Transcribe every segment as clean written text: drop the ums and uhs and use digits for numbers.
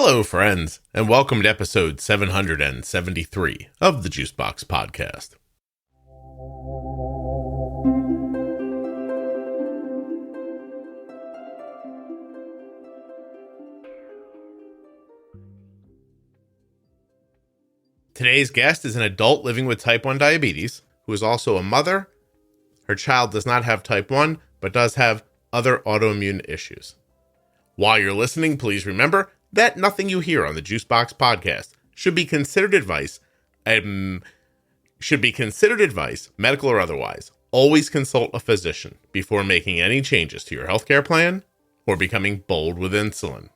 Hello, friends, and welcome to episode 773 of the Juicebox Podcast. Today's guest is an adult living with type 1 diabetes who is also a mother. Her child does not have type 1, but does have other autoimmune issues. While you're listening, please remember that nothing you hear on the Juicebox Podcast should be considered advice, medical or otherwise. Always consult a physician before making any changes to your healthcare plan or becoming bold with insulin.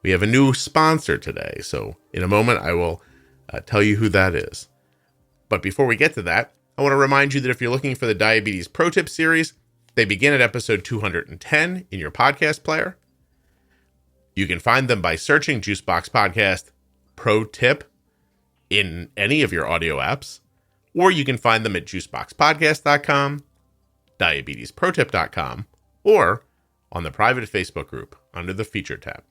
We have a new sponsor today, so in a moment I will tell you who that is. But before we get to that, I want to remind you that if you're looking for the Diabetes Pro Tip series, they begin at episode 210 in your podcast player. You can find them by searching Juicebox Podcast Pro Tip in any of your audio apps, or you can find them at juiceboxpodcast.com, diabetesprotip.com, or on the private Facebook group under the feature tab.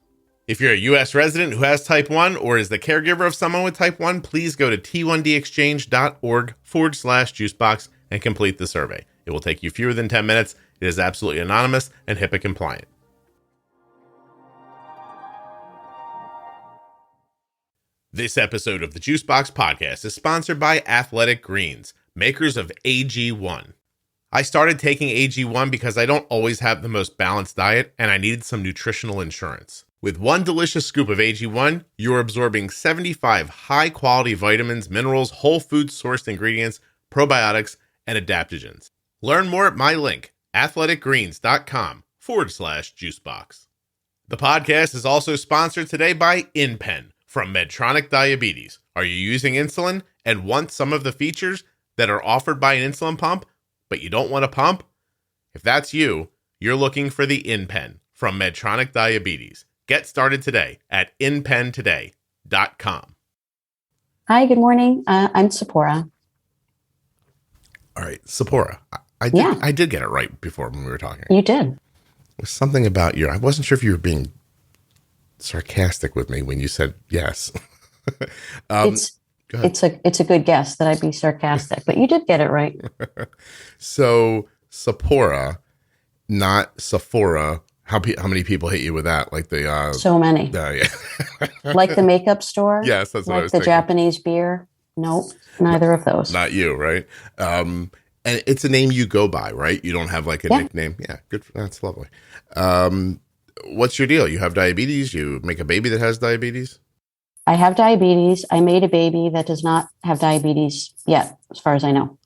If you're a U.S. resident who has type 1 or is the caregiver of someone with type 1, please go to t1dexchange.org/juicebox and complete the survey. It will take you fewer than 10 minutes. It is absolutely anonymous and HIPAA compliant. This episode of the Juicebox Podcast is sponsored by Athletic Greens, makers of AG1. I started taking AG1 because I don't always have the most balanced diet and I needed some nutritional insurance. With one delicious scoop of AG1, you're absorbing 75 high-quality vitamins, minerals, whole food sourced ingredients, probiotics, and adaptogens. Learn more at my link, athleticgreens.com/juicebox. The podcast is also sponsored today by InPen from Medtronic Diabetes. Are you using insulin and want some of the features that are offered by an insulin pump, but you don't want a pump? If that's you, you're looking for the InPen from Medtronic Diabetes. Get started today at InPentoday.com. Hi, good morning. I'm Tziporah. All right, Tziporah. I did get it right before when we were talking. You did. There's something about I wasn't sure if you were being sarcastic with me when you said yes. It's a good guess that I'd be sarcastic, but you did get it right. So Tziporah, not Sephora. How many people hit you with that? Like the so many. Yeah. Like the makeup store. Yes, that's what I was thinking. thinking. Like the Japanese beer. Nope, neither of those. Not you, right? And it's a name you go by, right? You don't have like a nickname. Yeah, good. That's lovely. What's your deal? You have diabetes? You make a baby that has diabetes? I have diabetes. I made a baby that does not have diabetes yet, as far as I know.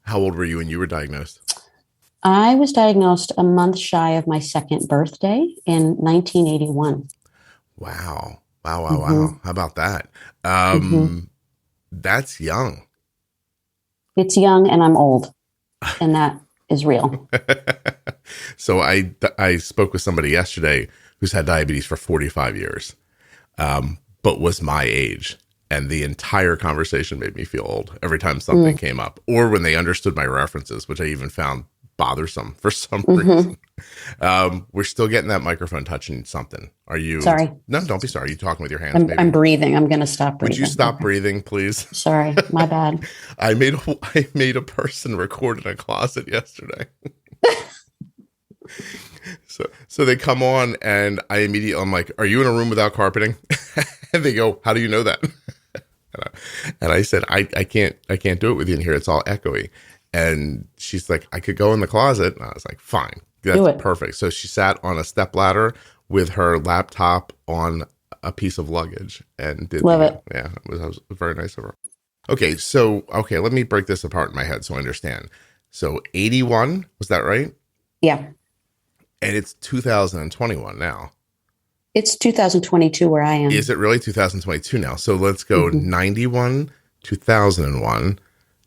How old were you when you were diagnosed? I was diagnosed a month shy of my second birthday in 1981. Wow. How about that? That's young. It's young and I'm old, and that is real. So I spoke with somebody yesterday who's had diabetes for 45 years, but was my age. And the entire conversation made me feel old every time something came up, or when they understood my references, which I even found bothersome for some reason. We're still getting that microphone touching something. Are you? Sorry. No, don't be sorry. Are you talking with your hands? I'm breathing. I'm going to stop breathing. Would you stop breathing, please? Sorry. My bad. I made a person record in a closet yesterday. So they come on and I'm like, are you in a room without carpeting? And they go, how do you know that? And I said, I can't do it with you in here. It's all echoey. And she's like, I could go in the closet. And I was like, fine, that's perfect. So she sat on a stepladder with her laptop on a piece of luggage and did it. Yeah, it was very nice of her. Okay, let me break this apart in my head so I understand. So 81, was that right? Yeah. And it's 2021 now. It's 2022 where I am. Is it really 2022 now? So let's go 91, 2001,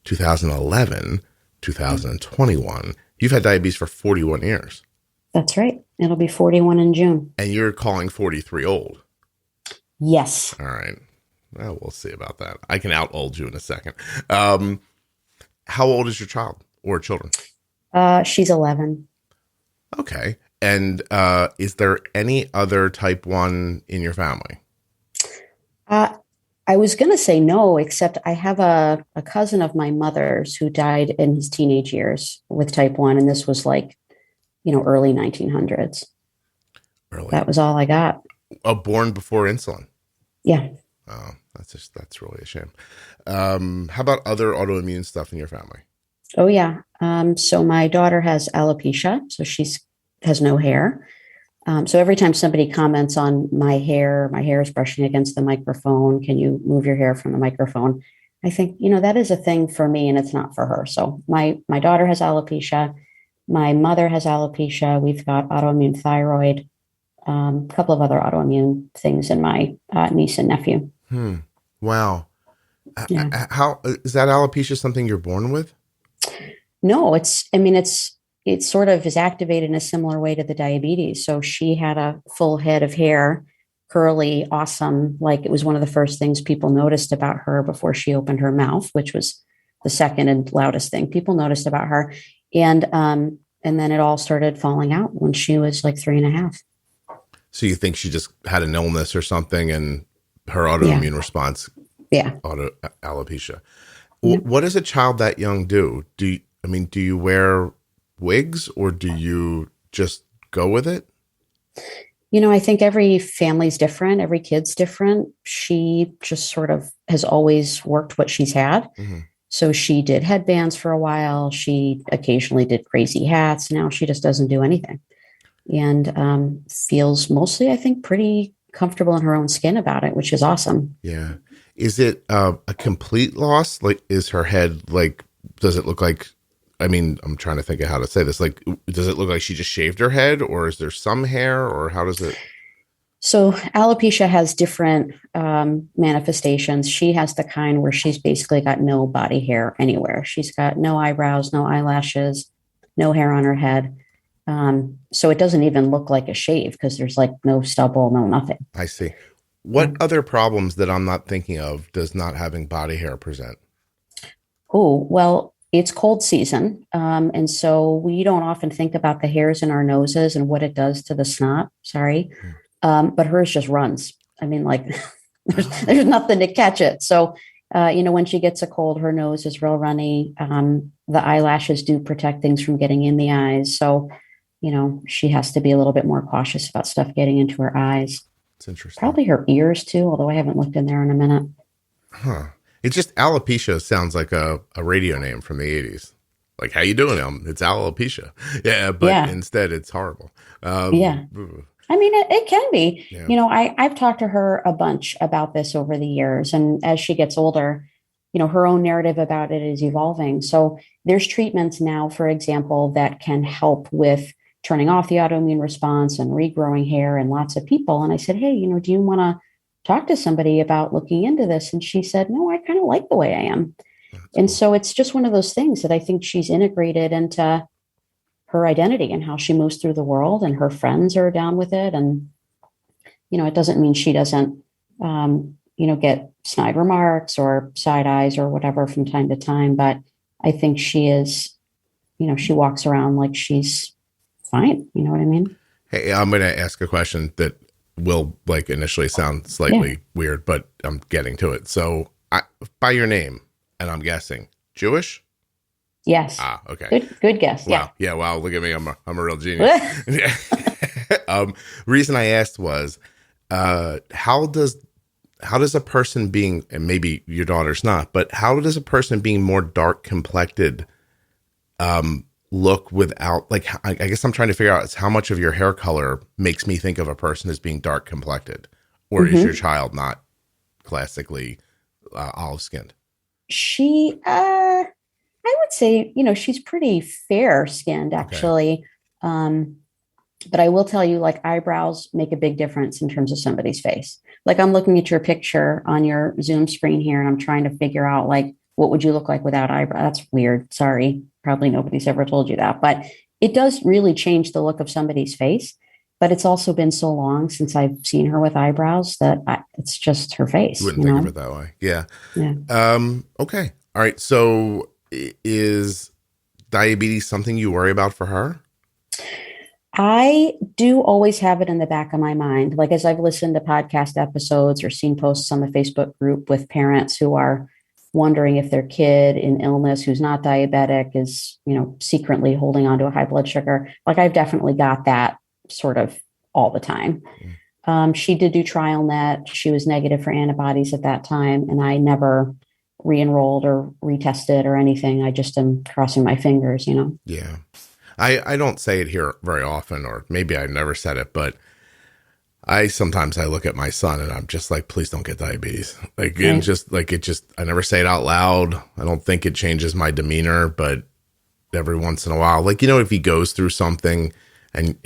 2011, 2021. You've had diabetes for 41 years. That's right. It'll be 41 in June. And you're calling 43 old. Yes. All right. Well, we'll see about that. I can out old you in a second. How old is your child or children? She's 11. Okay. And is there any other type 1 in your family? I was going to say no, except I have a cousin of my mother's who died in his teenage years with type 1. And this was like, early 1900s. Early. That was all I got. Born before insulin. Yeah. Oh, that's really a shame. How about other autoimmune stuff in your family? Oh, yeah. So my daughter has alopecia, so has no hair. So every time somebody comments on my hair is brushing against the microphone. Can you move your hair from the microphone? I think, that is a thing for me and it's not for her. So my daughter has alopecia. My mother has alopecia. We've got autoimmune thyroid, a couple of other autoimmune things in my niece and nephew. Wow. Yeah. How is that alopecia something you're born with? No, it sort of is activated in a similar way to the diabetes. So she had a full head of hair, curly, awesome. Like it was one of the first things people noticed about her before she opened her mouth, which was the second and loudest thing people noticed about her. And then it all started falling out when she was like 3.5. So you think she just had an illness or something and her autoimmune response? Yeah. Alopecia. What does a child that young do? Do you wear wigs or do you just go with it? I think every family's different. Every kid's different. She just sort of has always worked what she's had. Mm-hmm. So she did headbands for a while. She occasionally did crazy hats. Now she just doesn't do anything and feels mostly, I think, pretty comfortable in her own skin about it, which is awesome. Yeah. Is it a complete loss? Like, is her head like, does it look like, I'm trying to think of how to say this. Like, does it look like she just shaved her head or is there some hair or how does it? So alopecia has different manifestations. She has the kind where she's basically got no body hair anywhere. She's got no eyebrows, no eyelashes, no hair on her head. So it doesn't even look like a shave because there's like no stubble, no nothing. I see. What other problems that I'm not thinking of does not having body hair present? Oh, well, it's cold season. And so we don't often think about the hairs in our noses and what it does to the snot. Sorry. But hers just runs. There's nothing to catch it. So, when she gets a cold, her nose is real runny. The eyelashes do protect things from getting in the eyes. So, she has to be a little bit more cautious about stuff getting into her eyes. It's interesting. Probably her ears too, although I haven't looked in there in a minute. Huh. It's just alopecia sounds like a radio name from the 80s. Like, how you doing? It's alopecia. Yeah, but instead it's horrible. Yeah. It can be. Yeah. I've talked to her a bunch about this over the years. And as she gets older, her own narrative about it is evolving. So there's treatments now, for example, that can help with turning off the autoimmune response and regrowing hair in lots of people. And I said, hey, do you want to talk to somebody about looking into this? And she said, no, I kind of like the way I am. That's and cool. So it's just one of those things that I think she's integrated into her identity and how she moves through the world, and her friends are down with it. And, it doesn't mean she doesn't, get snide remarks or side eyes or whatever from time to time. But I think she is, she walks around like she's fine. You know what I mean? Hey, I'm going to ask a question that will initially sound slightly weird, but I'm getting to it. So by your name, and I'm guessing Jewish? Yes. Ah, okay. Good guess. Wow. Yeah. Wow. Look at me. I'm a real genius. Reason I asked was, how does a person being, and maybe your daughter's not, but how does a person being more dark complected, look without, I guess I'm trying to figure out is how much of your hair color makes me think of a person as being dark complected, or is your child not classically olive skinned? She, I would say, she's pretty fair skinned actually. Okay. But I will tell you, eyebrows make a big difference in terms of somebody's face. I'm looking at your picture on your Zoom screen here and I'm trying to figure out what would you look like without eyebrows? That's weird. Sorry. Probably nobody's ever told you that, but it does really change the look of somebody's face. But it's also been so long since I've seen her with eyebrows that it's just her face. Wouldn't think of it that way. Yeah. Okay. All right. So is diabetes something you worry about for her? I do always have it in the back of my mind. Like as I've listened to podcast episodes or seen posts on the Facebook group with parents who are wondering if their kid in illness who's not diabetic is, secretly holding on to a high blood sugar. Like I've definitely got that sort of all the time. She did do TrialNet. She was negative for antibodies at that time, and I never re-enrolled or retested or anything. I just am crossing my fingers, Yeah. I don't say it here very often, or maybe I never said it, but sometimes I look at my son and I'm just like, please don't get diabetes. Like, right. I never say it out loud. I don't think it changes my demeanor, but every once in a while, like, if he goes through something and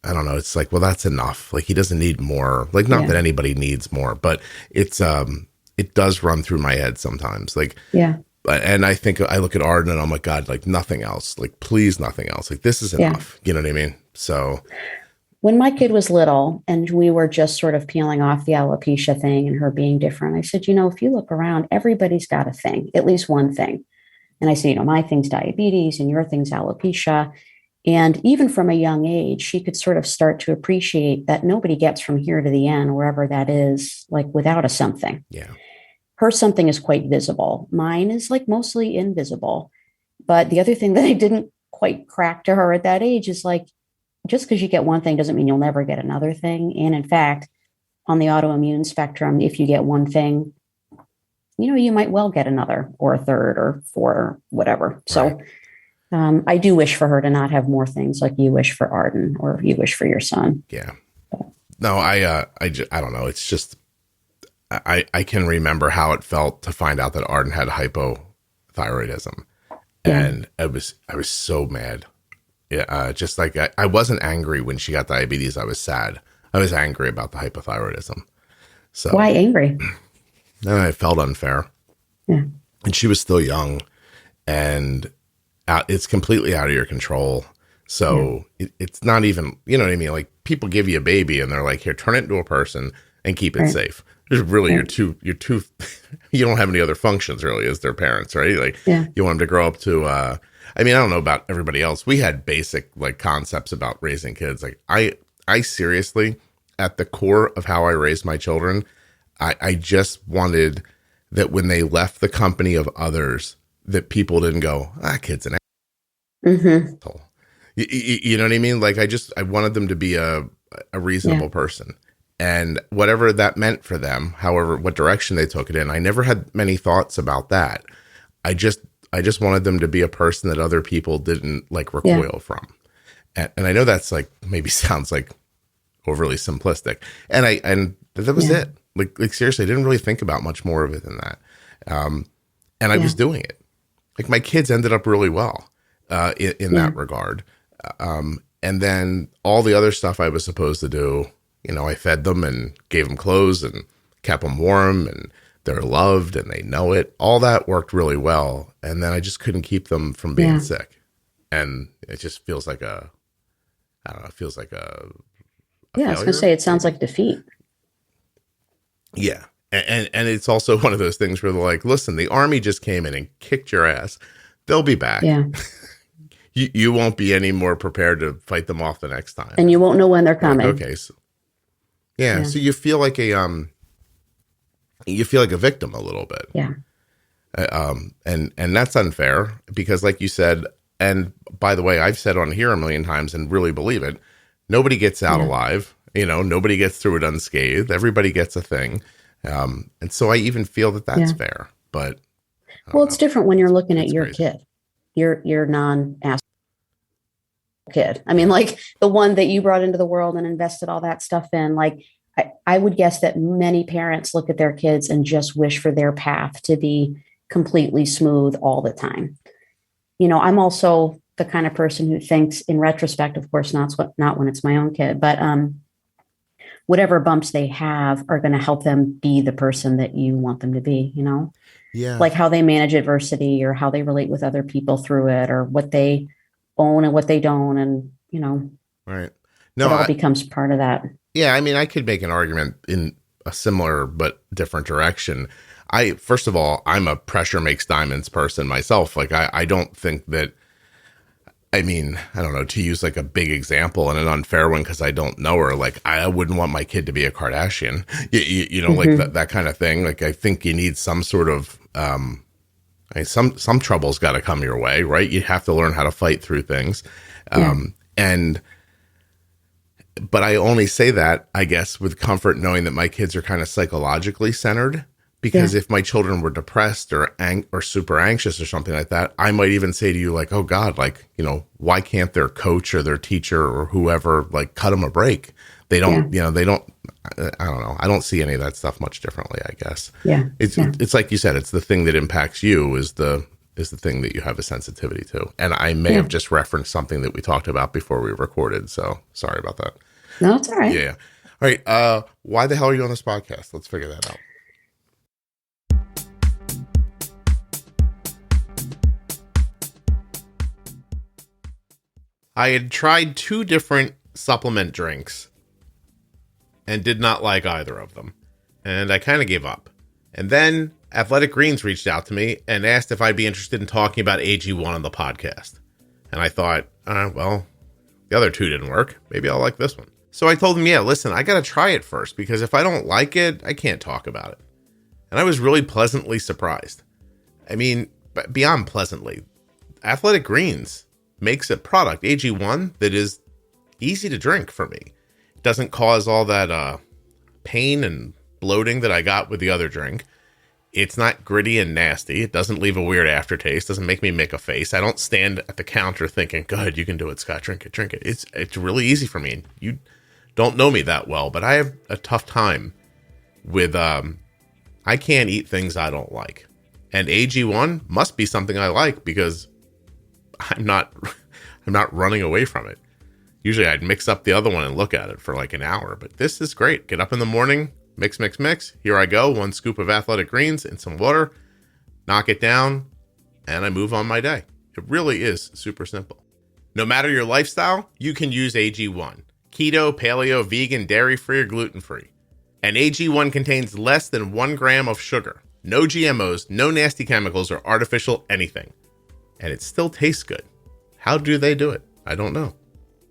I don't know, it's like, well, that's enough. Like he doesn't need more, like, not that anybody needs more, but it does run through my head sometimes. Like, yeah. And I think I look at Arden and I'm like, God, like nothing else, like please nothing else. Like this is enough. You know what I mean? So when my kid was little and we were just sort of peeling off the alopecia thing and her being different, I said, if you look around, everybody's got a thing, at least one thing. And I said, my thing's diabetes and your thing's alopecia. And even from a young age, she could sort of start to appreciate that nobody gets from here to the end, wherever that is, like without a something. Yeah. Her something is quite visible. Mine is like mostly invisible. But the other thing that I didn't quite crack to her at that age is like, just because you get one thing doesn't mean you'll never get another thing. And in fact, on the autoimmune spectrum, if you get one thing, you might well get another or a third or four or whatever. Right. So I do wish for her to not have more things like you wish for Arden or you wish for your son. Yeah. No, I don't know. It's just, I can remember how it felt to find out that Arden had hypothyroidism, and I was so mad. Yeah, just like I wasn't angry when she got diabetes. I was sad. I was angry about the hypothyroidism. So why angry? And I felt unfair. Yeah, and she was still young, and it's completely out of your control. So it's not even, you know what I mean? Like people give you a baby and they're like, here, turn it into a person and keep it safe. There's really you're too you don't have any other functions really as their parents, right? Like you want them to grow up to I don't know about everybody else. We had basic like concepts about raising kids. Like I seriously, at the core of how I raised my children, I just wanted that when they left the company of others, that people didn't go, kid's an asshole. You know what I mean? Like I wanted them to be a reasonable person. And whatever that meant for them, however, what direction they took it in, I never had many thoughts about that. I just wanted them to be a person that other people didn't like recoil from. And I know that's like, maybe sounds like overly simplistic. And that was it. Like seriously, I didn't really think about much more of it than that. And I was doing it. Like my kids ended up really well in that regard. And then all the other stuff I was supposed to do, I fed them and gave them clothes and kept them warm and they're loved and they know it. All that worked really well. And then I just couldn't keep them from being sick. And it just feels like I was going to say, it sounds like defeat. Yeah. And it's also one of those things where they're like, listen, the Army just came in and kicked your ass. They'll be back. Yeah. You won't be any more prepared to fight them off the next time. And you won't know when they're coming. Like, okay. So, so you feel like a victim a little bit. Yeah. And that's unfair because like you said, and by the way, I've said on here a million times and really believe it, nobody gets out alive. Nobody gets through it unscathed. Everybody gets a thing. And so I even feel that that's fair, but. It's different when you're looking at your kid, your non-asshole kid. I mean, like the one that you brought into the world and invested all that stuff in, like, I would guess that many parents look at their kids and just wish for their path to be completely smooth all the time. I'm also the kind of person who thinks in retrospect, of course, not when it's my own kid, but whatever bumps they have are going to help them be the person that you want them to be, Yeah. Like how they manage adversity or how they relate with other people through it or what they own and what they don't. And, right. No, it all becomes part of that. Yeah. I mean, I could make an argument in a similar but different direction. First of all, I'm a pressure makes diamonds person myself. Like I don't think that I mean, I don't know, to use like a big example and an unfair one because I don't know her, like I wouldn't want my kid to be a Kardashian, you know, like that kind of thing. Like I think you need some sort of, some trouble's got to come your way, right? You have to learn how to fight through things. But I only say that, I guess, with comfort knowing that my kids are kind of psychologically centered. Because if my children were depressed or super anxious or something like that, I might even say to you like, oh God, like, you know, why can't their coach or their teacher or whoever like cut them a break? They don't, you know, they don't, I don't know. I don't see any of that stuff much differently, I guess. It's like you said, it's the thing that impacts you is the thing that you have a sensitivity to. And I may have just referenced something that we talked about before we recorded. So sorry about that. No, it's all right. Yeah. All right. Why the hell are you on this podcast? Let's figure that out. I had tried 2 different supplement drinks and did not like either of them. And I kind of gave up. And then Athletic Greens reached out to me and asked if I'd be interested in talking about AG1 on the podcast. And I thought, well, the other 2 didn't work. Maybe I'll like this one. So I told him, yeah, listen, I got to try it first because if I don't like it, I can't talk about it. And I was really pleasantly surprised. I mean, beyond pleasantly, Athletic Greens makes a product, AG1, that is easy to drink for me. It doesn't cause all that pain and bloating that I got with the other drink. It's not gritty and nasty. It doesn't leave a weird aftertaste. Doesn't make me make a face. I don't stand at the counter thinking, "Good, you can do it, Scott. Drink it." It's really easy for me. You don't know me that well, but I have a tough time with I can't eat things I don't like, and AG1 must be something I like because I'm not running away from it. Usually I'd mix up the other one and look at it for like an hour, but this is great. Get up in the morning, mix. Here I go. 1 scoop of Athletic Greens and some water, knock it down, and I move on my day. It really is super simple. No matter your lifestyle, you can use AG1. Keto, paleo, vegan, dairy-free, or gluten-free. And AG1 contains less than 1 gram of sugar. No GMOs, no nasty chemicals, or artificial anything. And it still tastes good. How do they do it? I don't know.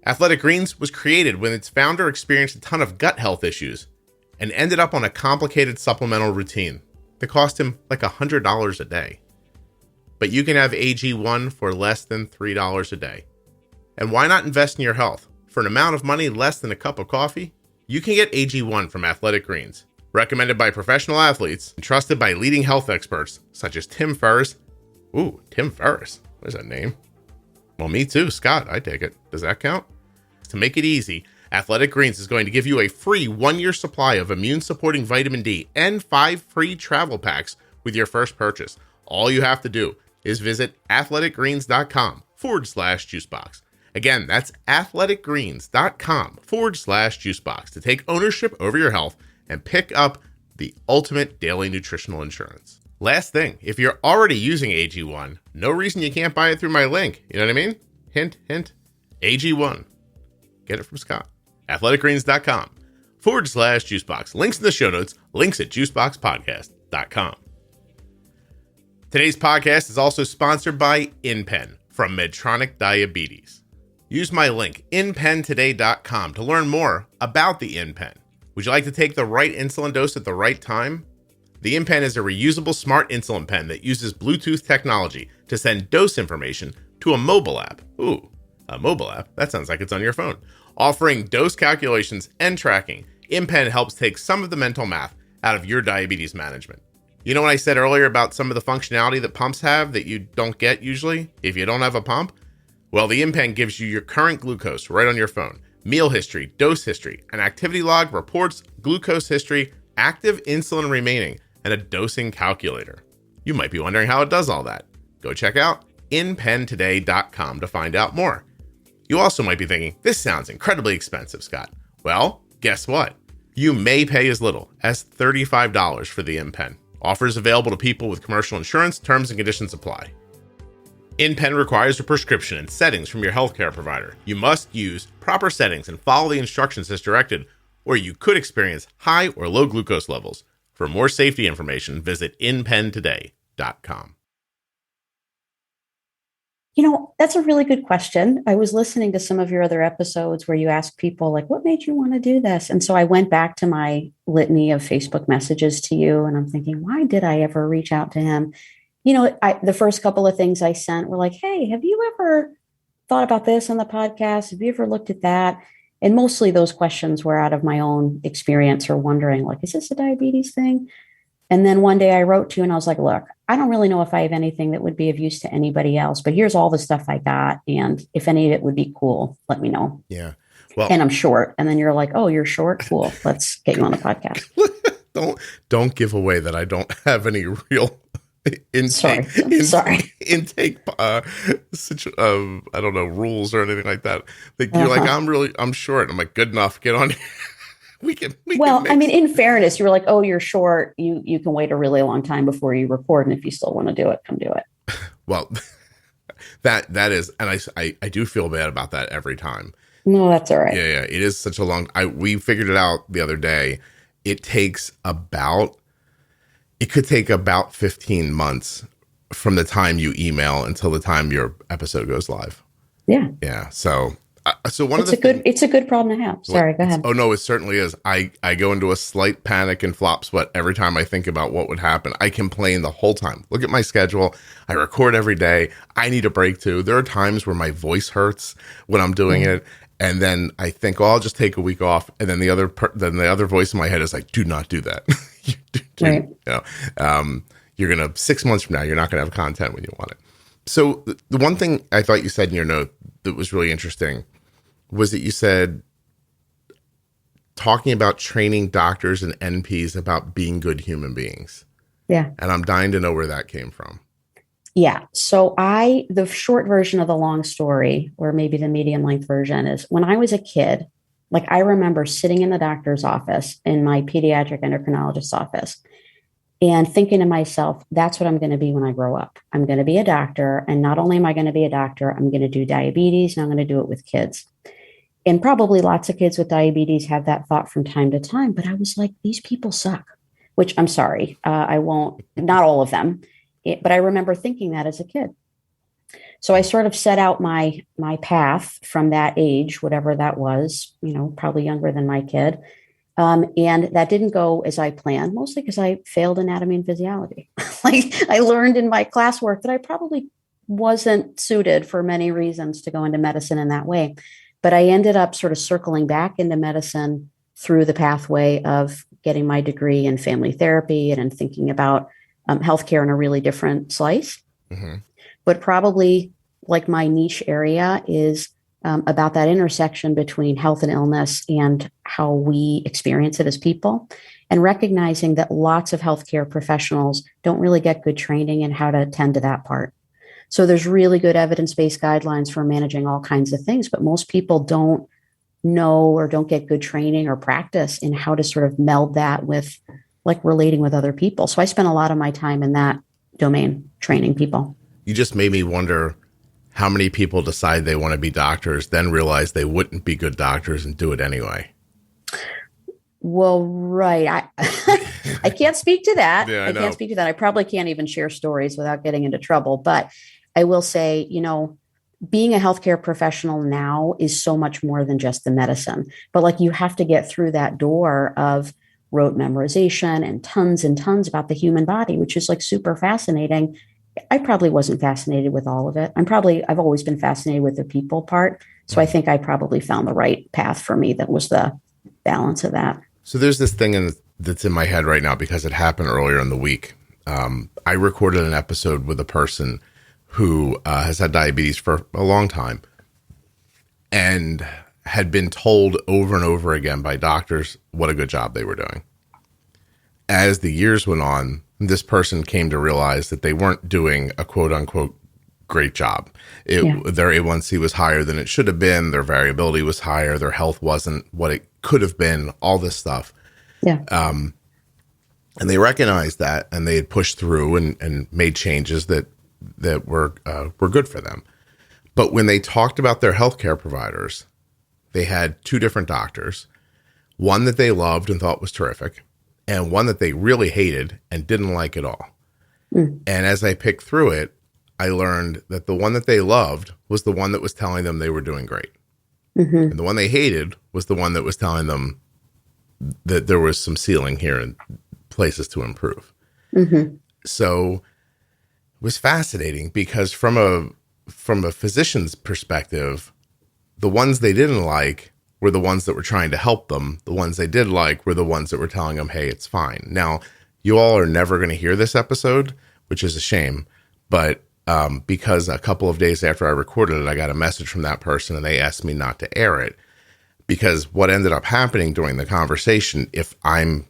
Athletic Greens was created when its founder experienced a ton of gut health issues and ended up on a complicated supplemental routine that cost him like $100 a day. But you can have AG1 for less than $3 a day. And why not invest in your health? For an amount of money less than a cup of coffee, you can get AG1 from Athletic Greens, recommended by professional athletes and trusted by leading health experts such as Tim Ferriss. Ooh, Tim Ferriss. Where's that name? Well, me too, Scott. I take it. Does that count? To make it easy, Athletic Greens is going to give you a free 1-year supply of immune-supporting vitamin D and 5 free travel packs with your first purchase. All you have to do is visit athleticgreens.com/juicebox. Again, that's athleticgreens.com/juicebox to take ownership over your health and pick up the ultimate daily nutritional insurance. Last thing, if you're already using AG1, no reason you can't buy it through my link. You know what I mean? Hint, hint. AG1. Get it from Scott. athleticgreens.com/juicebox. Links in the show notes. Links at juiceboxpodcast.com. Today's podcast is also sponsored by InPen from Medtronic Diabetes. Use my link, InPenToday.com, to learn more about the InPen. Would you like to take the right insulin dose at the right time? The InPen is a reusable smart insulin pen that uses Bluetooth technology to send dose information to a mobile app. Ooh, a mobile app? That sounds like it's on your phone. Offering dose calculations and tracking, InPen helps take some of the mental math out of your diabetes management. You know what I said earlier about some of the functionality that pumps have that you don't get usually if you don't have a pump? Well, the InPen gives you your current glucose right on your phone, meal history, dose history, an activity log, reports, glucose history, active insulin remaining, and a dosing calculator. You might be wondering how it does all that. Go check out InPenToday.com to find out more. You also might be thinking, this sounds incredibly expensive, Scott. Well, guess what? You may pay as little as $35 for the InPen. Offers available to people with commercial insurance. Terms and conditions apply. InPen requires a prescription and settings from your healthcare provider. You must use proper settings and follow the instructions as directed, or you could experience high or low glucose levels. For more safety information, visit InPenToday.com. That's a really good question. I was listening to some of your other episodes where you ask people like, what made you want to do this? And so I went back to my litany of Facebook messages to you, and I'm thinking, why did I ever reach out to him? The first couple of things I sent were like, hey, have you ever thought about this on the podcast? Have you ever looked at that? And mostly those questions were out of my own experience or wondering, like, is this a diabetes thing? And then one day I wrote to you and I was like, look, I don't really know if I have anything that would be of use to anybody else, but here's all the stuff I got. And if any of it would be cool, let me know. Yeah. Well, and I'm short. And then you're like, oh, you're short? Cool. Let's get you on the podcast. Don't give away that I don't have any real intake. Sorry. Intake, I don't know, rules or anything like that. Like, you're like, I'm short. I'm like, good enough. Get on here. We can in fairness, you were like, oh, you're short. You can wait a really long time before you record. And if you still want to do it, come do it. Well, that is, and I do feel bad about that every time. No, that's all right. Yeah. It is such a long, we figured it out the other day. It could take about 15 months from the time you email until the time your episode goes live. Yeah. Yeah. So it's a good problem to have. Sorry, go ahead. Oh no, it certainly is. I go into a slight panic and flop sweat every time I think about what would happen. I complain the whole time. Look at my schedule. I record every day. I need a break too. There are times where my voice hurts when I'm doing it. And then I think, I'll just take a week off. And then the other voice in my head is like, do not do that. Right. You're going to 6 months from now, you're not going to have content when you want it. So the one thing I thought you said in your note that was really interesting was that you said talking about training doctors and NPs about being good human beings. Yeah. And I'm dying to know where that came from. Yeah. So the short version of the long story, or maybe the medium length version, is when I was a kid, like I remember sitting in the doctor's office, in my pediatric endocrinologist's office, and thinking to myself, that's what I'm going to be when I grow up. I'm going to be a doctor. And not only am I going to be a doctor, I'm going to do diabetes, and I'm going to do it with kids. And probably lots of kids with diabetes have that thought from time to time. But I was like, these people suck, which I'm sorry. I won't, not all of them. But I remember thinking that as a kid. So I sort of set out my path from that age, whatever that was, probably younger than my kid. And that didn't go as I planned, mostly because I failed anatomy and physiology. Like I learned in my classwork that I probably wasn't suited for many reasons to go into medicine in that way. But I ended up sort of circling back into medicine through the pathway of getting my degree in family therapy and thinking about healthcare in a really different slice. Mm-hmm. But probably like my niche area is about that intersection between health and illness and how we experience it as people, and recognizing that lots of healthcare professionals don't really get good training in how to tend to that part. So there's really good evidence-based guidelines for managing all kinds of things, but most people don't know or don't get good training or practice in how to sort of meld that with like relating with other people. So I spent a lot of my time in that domain training people. You just made me wonder how many people decide they want to be doctors, then realize they wouldn't be good doctors and do it anyway. Well, right. I can't speak to that. Yeah, I can't speak to that. I probably can't even share stories without getting into trouble. But I will say, being a healthcare professional now is so much more than just the medicine. But like you have to get through that door of rote memorization and tons about the human body, which is like super fascinating. I probably wasn't fascinated with all of it. I've always been fascinated with the people part. So I think I probably found the right path for me that was the balance of that. So there's this thing that's in my head right now because it happened earlier in the week. I recorded an episode with a person who has had diabetes for a long time and had been told over and over again by doctors what a good job they were doing. As the years went on, this person came to realize that they weren't doing a quote unquote great job. Their A1C was higher than it should have been. Their variability was higher. Their health wasn't what it could have been, all this stuff. Yeah. And they recognized that, and they had pushed through and made changes that were good for them. But when they talked about their healthcare providers, they had two different doctors, one that they loved and thought was terrific, and one that they really hated and didn't like at all. Mm. And as I picked through it, I learned that the one that they loved was the one that was telling them they were doing great. Mm-hmm. And the one they hated was the one that was telling them that there was some ceiling here and places to improve. Mm-hmm. So it was fascinating because from a physician's perspective, the ones they didn't like were the ones that were trying to help them. The ones they did like were the ones that were telling them, hey, it's fine. Now, you all are never going to hear this episode, which is a shame. But because a couple of days after I recorded it, I got a message from that person and they asked me not to air it. Because what ended up happening during the conversation, if I'm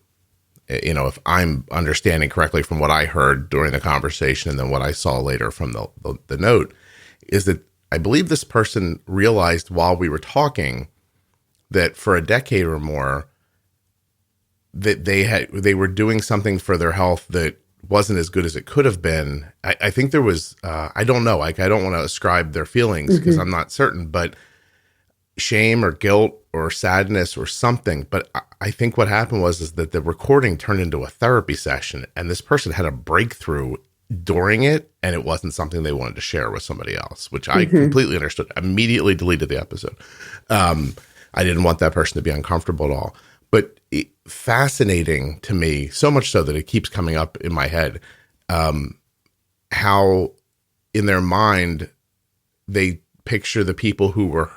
understanding correctly from what I heard during the conversation and then what I saw later from the note, is that I believe this person realized while we were talking that for a decade or more that they were doing something for their health that wasn't as good as it could have been. I think there was, I don't know, like I don't want to ascribe their feelings because I'm not certain, but shame or guilt or sadness or something. But I think what happened is that the recording turned into a therapy session and this person had a breakthrough during it. And it wasn't something they wanted to share with somebody else, which I completely understood. Immediately deleted the episode. I didn't want that person to be uncomfortable at all. But fascinating to me, so much so that it keeps coming up in my head, how in their mind they picture the people who were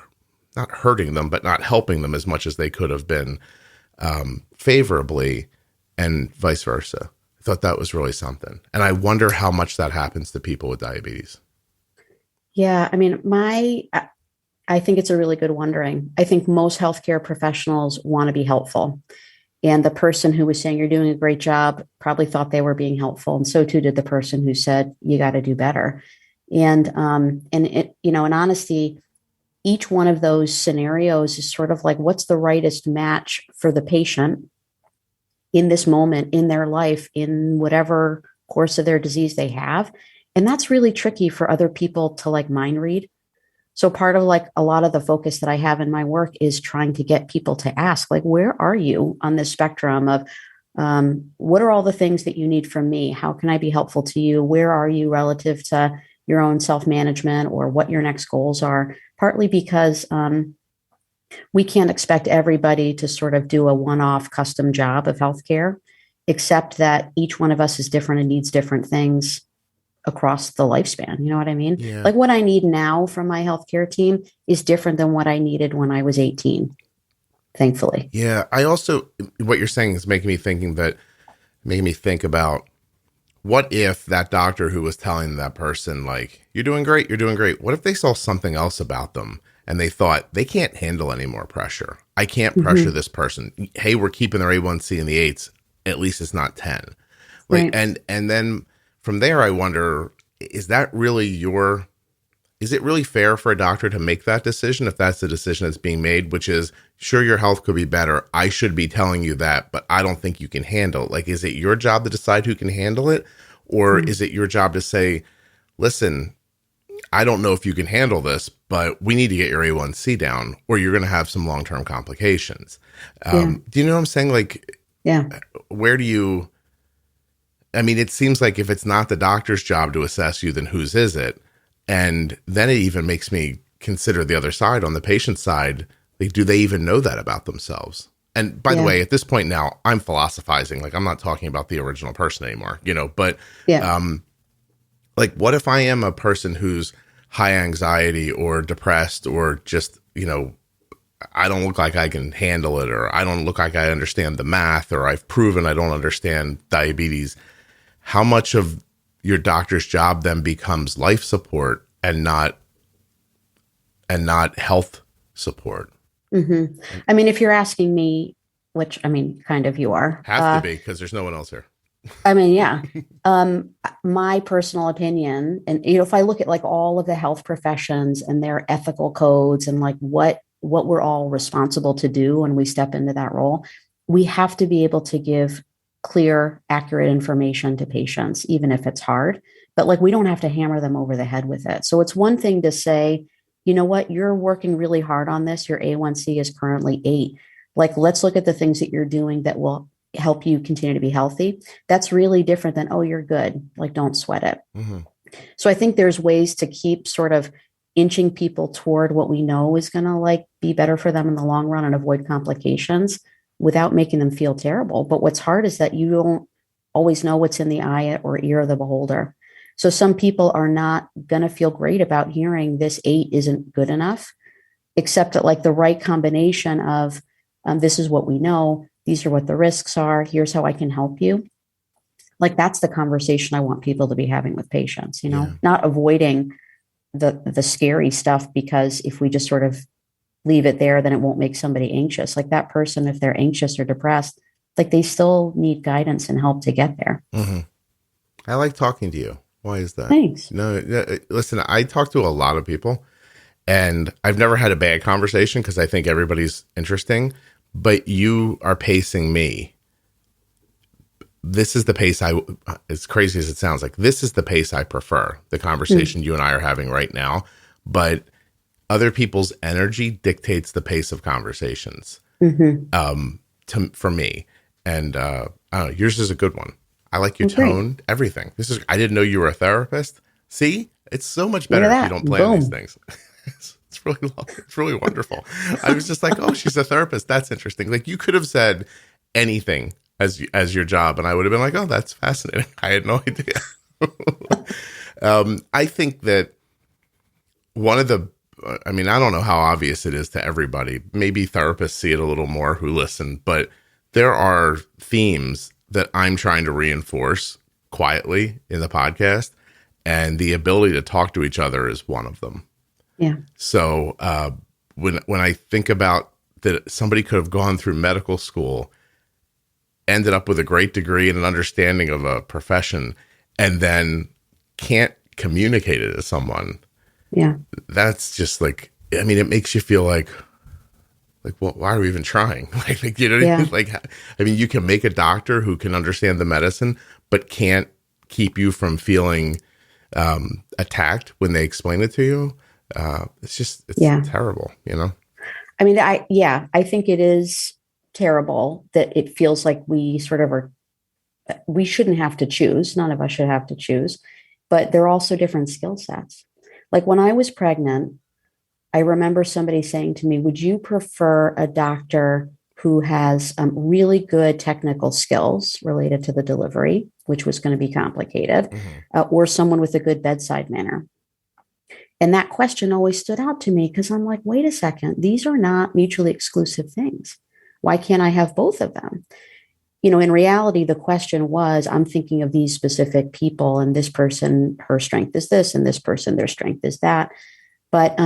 not hurting them, but not helping them as much as they could have been favorably, and vice versa. I thought that was really something. And I wonder how much that happens to people with diabetes. Yeah. I mean, I think it's a really good wondering. I think most healthcare professionals want to be helpful. And the person who was saying you're doing a great job probably thought they were being helpful. And so too did the person who said, you got to do better. And it, in honesty, each one of those scenarios is sort of like, what's the rightest match for the patient in this moment in their life, in whatever course of their disease they have. And that's really tricky for other people to like mind read. So part of like a lot of the focus that I have in my work is trying to get people to ask, like, where are you on this spectrum of what are all the things that you need from me? How can I be helpful to you? Where are you relative to your own self-management or what your next goals are? Partly because we can't expect everybody to sort of do a one-off custom job of healthcare, except that each one of us is different and needs different things across the lifespan. You know what I mean? Yeah. Like what I need now from my healthcare team is different than what I needed when I was 18, thankfully. Yeah. I also, what you're saying is making me think about what if that doctor who was telling that person, like, you're doing great. What if they saw something else about them and they thought they can't handle any more pressure? I can't pressure this person. Hey, we're keeping their A1C in the 8s. At least it's not 10. Like, right. And then from there, I wonder, is it really fair for a doctor to make that decision if that's the decision that's being made, which is, sure, your health could be better. I should be telling you that, but I don't think you can handle it. Like, is it your job to decide who can handle it? Or is it your job to say, listen, I don't know if you can handle this, but we need to get your A1C down or you're going to have some long-term complications. Do you know what I'm saying? Like, where do you... I mean, it seems like if it's not the doctor's job to assess you, then whose is it? And then it even makes me consider the other side, on the patient side. Like, do they even know that about themselves? And by the way, at this point now, I'm philosophizing. Like, I'm not talking about the original person anymore, but like, what if I am a person who's high anxiety or depressed or just, I don't look like I can handle it, or I don't look like I understand the math, or I've proven I don't understand diabetes. How much of your doctor's job then becomes life support and not health support? Mm-hmm. I mean, if you're asking me, which I mean, kind of you are. Have to be, because there's no one else here. I mean, yeah. My personal opinion, and if I look at like all of the health professions and their ethical codes and like what we're all responsible to do when we step into that role, we have to be able to give clear, accurate information to patients, even if it's hard. But like, we don't have to hammer them over the head with it. So it's one thing to say, you know what, you're working really hard on this. Your A1C is currently 8. Like, let's look at the things that you're doing that will help you continue to be healthy. That's really different than, oh, you're good. Like, don't sweat it. Mm-hmm. So I think there's ways to keep sort of inching people toward what we know is going to like be better for them in the long run and avoid complications without making them feel terrible. But what's hard is that you don't always know what's in the eye or ear of the beholder. So some people are not going to feel great about hearing this 8 isn't good enough, except at like the right combination of this is what we know. These are what the risks are. Here's how I can help you. Like that's the conversation I want people to be having with patients, not avoiding the scary stuff, because if we just sort of leave it there, then it won't make somebody anxious. Like that person, if they're anxious or depressed, like they still need guidance and help to get there. Mm-hmm. I like talking to you. Why is that? Thanks. No, listen, I talk to a lot of people and I've never had a bad conversation because I think everybody's interesting, but you are pacing me. This is the pace as crazy as it sounds, like this is the pace I prefer, the conversation you and I are having right now, but other people's energy dictates the pace of conversations for me. And I don't know, yours is a good one. I like your tone, everything. I didn't know you were a therapist. See, it's so much better if you don't plan these things. It's really wonderful. I was just like, oh, she's a therapist. That's interesting. Like you could have said anything as your job, and I would have been like, oh, that's fascinating. I had no idea. I think that one of the, I mean, I don't know how obvious it is to everybody. Maybe therapists see it a little more who listen, but there are themes that I'm trying to reinforce quietly in the podcast, and the ability to talk to each other is one of them. Yeah. So when I think about that, somebody could have gone through medical school, ended up with a great degree and an understanding of a profession, and then can't communicate it to someone. Yeah. That's just like, I mean, it makes you feel like, well, why are we even trying? Like, you know what I mean? Like, I mean, you can make a doctor who can understand the medicine, but can't keep you from feeling attacked when they explain it to you. It's terrible, I mean, I think it is terrible that it feels like we sort of we shouldn't have to choose. None of us should have to choose, but they're also different skill sets. Like when I was pregnant, I remember somebody saying to me, would you prefer a doctor who has really good technical skills related to the delivery, which was going to be complicated, or someone with a good bedside manner? And that question always stood out to me because I'm like, wait a second, these are not mutually exclusive things. Why can't I have both of them? In reality, the question was, I'm thinking of these specific people, and this person, her strength is this, and this person, their strength is that. But,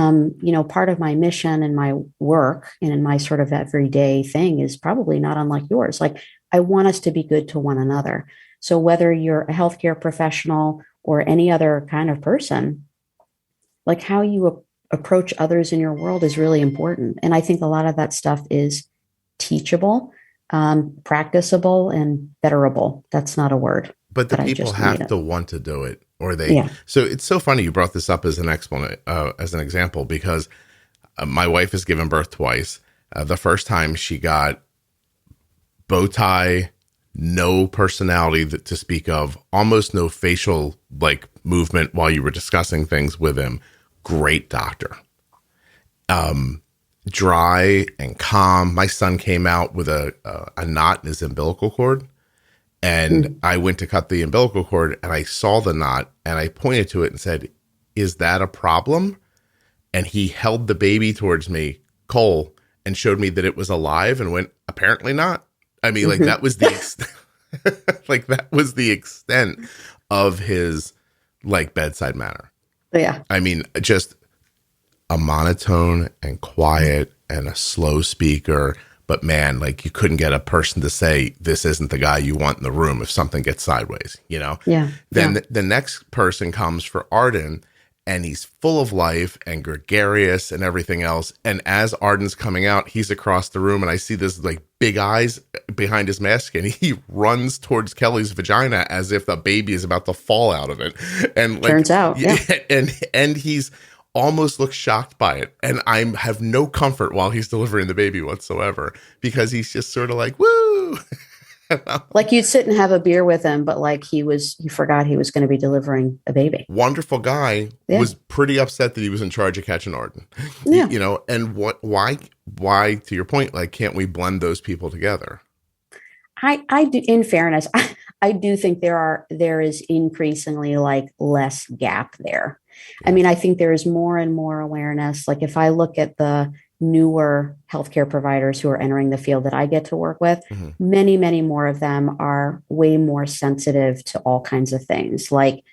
part of my mission and my work and in my sort of everyday thing is probably not unlike yours. Like, I want us to be good to one another. So whether you're a healthcare professional or any other kind of person, like how you approach others in your world is really important. And I think a lot of that stuff is teachable, practicable, and betterable. That's not a word. But the people have to want to do it, or they. So it's so funny you brought this up as an example, because my wife has given birth twice. The first time she got bow tie, no personality to speak of, almost no facial movement while you were discussing things with him. Great doctor. Dry and calm. My son came out with a knot in his umbilical cord. And I went to cut the umbilical cord and I saw the knot and I pointed to it and said, is that a problem? And he held the baby towards me, Cole, and showed me that it was alive and went, apparently not. I mean, that was the that was the extent of his bedside manner. Yeah. I mean, just a monotone and quiet and a slow speaker. But man, you couldn't get a person to say, this isn't the guy you want in the room if something gets sideways, Yeah. Then the next person comes for Arden, and he's full of life and gregarious and everything else. And as Arden's coming out, he's across the room, and I see this big eyes behind his mask, and he runs towards Kelly's vagina as if the baby is about to fall out of it. And turns out, and he's almost looks shocked by it, and I have no comfort while he's delivering the baby whatsoever, because he's just sort of like, woo. Like you'd sit and have a beer with him, but like he forgot he was going to be delivering a baby. Wonderful guy. Was pretty upset that he was in charge of catching Arden. Yeah. You know, and why, to your point, like, can't we blend those people together? I do, in fairness, I do think there is increasingly like less gap there. I mean, I think there is more and more awareness. Like if I look at the newer healthcare providers who are entering the field that I get to work with, many, many more of them are way more sensitive to all kinds of things, like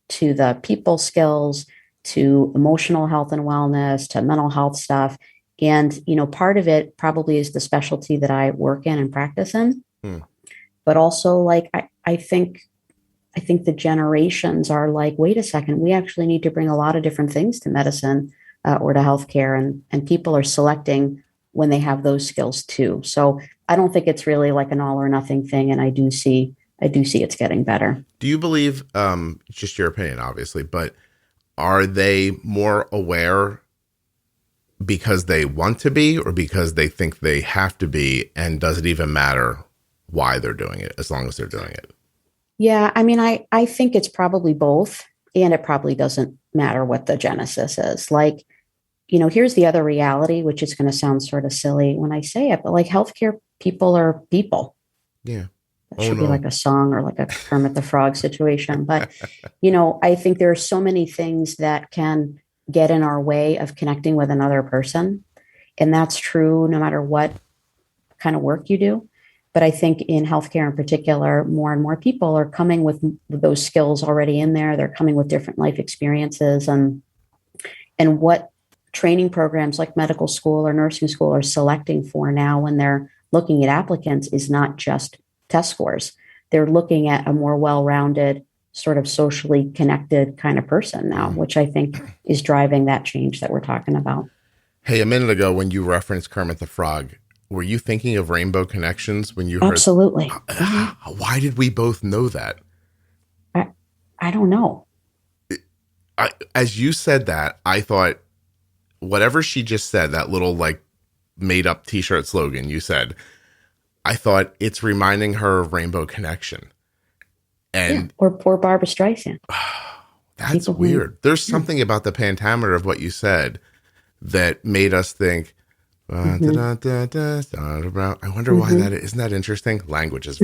to the people skills, to emotional health and wellness, to mental health stuff. And, you know, part of it probably is the specialty that I work in and practice in. But also, like, I think the generations are like, wait a second, we actually need to bring a lot of different things to medicine or to healthcare, and people are selecting when they have those skills too. So I don't think it's really like an all or nothing thing, and I do see it's getting better. Do you believe, just your opinion, obviously, but are they more aware because they want to be, or because they think they have to be, and does it even matter why they're doing it, as long as they're doing it? Yeah, I mean, I think it's probably both, and it probably doesn't matter what the genesis is. Like, you know, here's the other reality, which is going to sound sort of silly when I say it, but like healthcare people are people. Yeah. That should be like a song or like a Kermit the Frog situation. But, you know, I think there are so many things that can get in our way of connecting with another person. And that's true no matter what kind of work you do. But I think in healthcare in particular, more and more people are coming with those skills already in there. They're coming with different life experiences, and what training programs like medical school or nursing school are selecting for now when they're looking at applicants is not just test scores. They're looking at a more well-rounded, sort of socially connected kind of person now, which I think is driving that change that we're talking about. Hey, a minute ago when you referenced Kermit the Frog, were you thinking of Rainbow Connections when you heard? Absolutely. Why did we both know that? I don't know. As you said that, I thought whatever she just said, that little like made up t-shirt slogan you said, I thought it's reminding her of Rainbow Connection. And or Barbara Streisand. That's weird. There's something about the pentameter of what you said that made us think, I wonder why that is. Isn't that interesting? Language is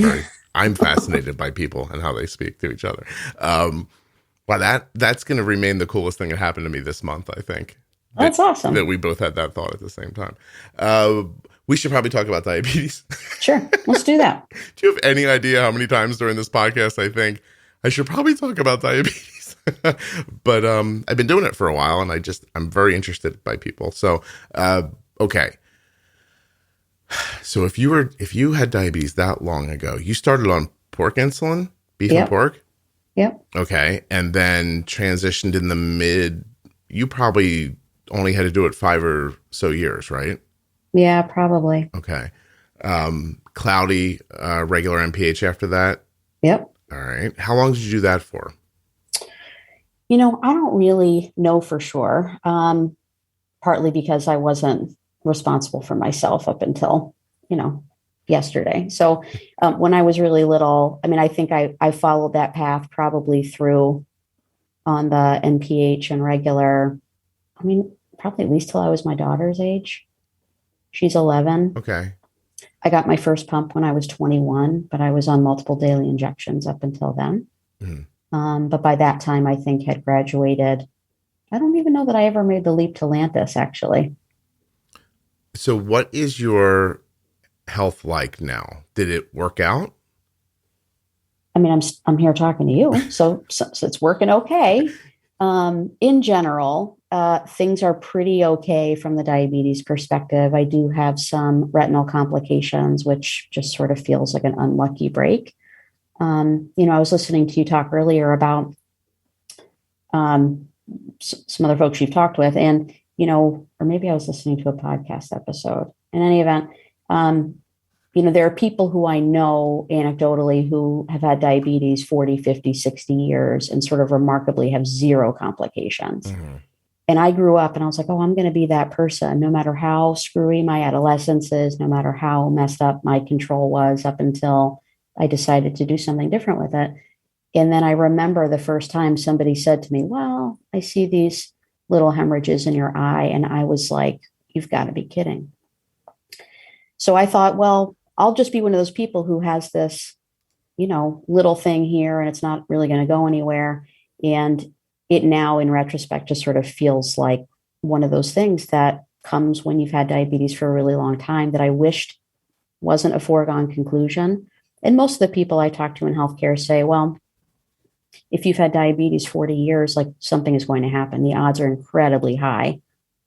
I'm fascinated by people and how they speak to each other. Wow, that's going to remain the coolest thing that happened to me this month, I think. That's awesome. That we both had that thought at the same time. We should probably talk about diabetes. Sure. Let's do that. Do you have any idea how many times during this podcast I think I should probably talk about diabetes? But I've been doing it for a while, and I'm very interested by people. So, okay. So if you had diabetes that long ago, you started on pork insulin, beef and pork? Yep. Okay. And then transitioned in you probably only had to do it 5 or so years, right? Yeah, probably. Okay. Cloudy, regular NPH after that? Yep. All right. How long did you do that for? You know, I don't really know for sure. Partly because I wasn't responsible for myself up until, yesterday. So when I was really little, I mean, I think I followed that path probably through on the NPH and regular, I mean, probably at least till I was my daughter's age. She's 11. Okay. I got my first pump when I was 21, but I was on multiple daily injections up until then. But by that time, I think had graduated. I don't even know that I ever made the leap to Lantus, actually. So what is your health like now? Did it work out? I mean, I'm here talking to you, so it's working okay. In general, things are pretty okay from the diabetes perspective. I do have some retinal complications, which just sort of feels like an unlucky break. I was listening to you talk earlier about some other folks you've talked with, and, or maybe I was listening to a podcast episode. In any event, there are people who I know anecdotally who have had diabetes 40, 50, 60 years and sort of remarkably have zero complications. Mm-hmm. And I grew up and I was like, oh, I'm going to be that person, no matter how screwy my adolescence is, no matter how messed up my control was up until I decided to do something different with it. And then I remember the first time somebody said to me, well, I see these little hemorrhages in your eye. And I was like, you've got to be kidding. So I thought, well, I'll just be one of those people who has this, little thing here, and it's not really going to go anywhere. And it now, in retrospect, just sort of feels like one of those things that comes when you've had diabetes for a really long time that I wished wasn't a foregone conclusion. And most of the people I talk to in healthcare say, well, if you've had diabetes 40 years, like something is going to happen. The odds are incredibly high,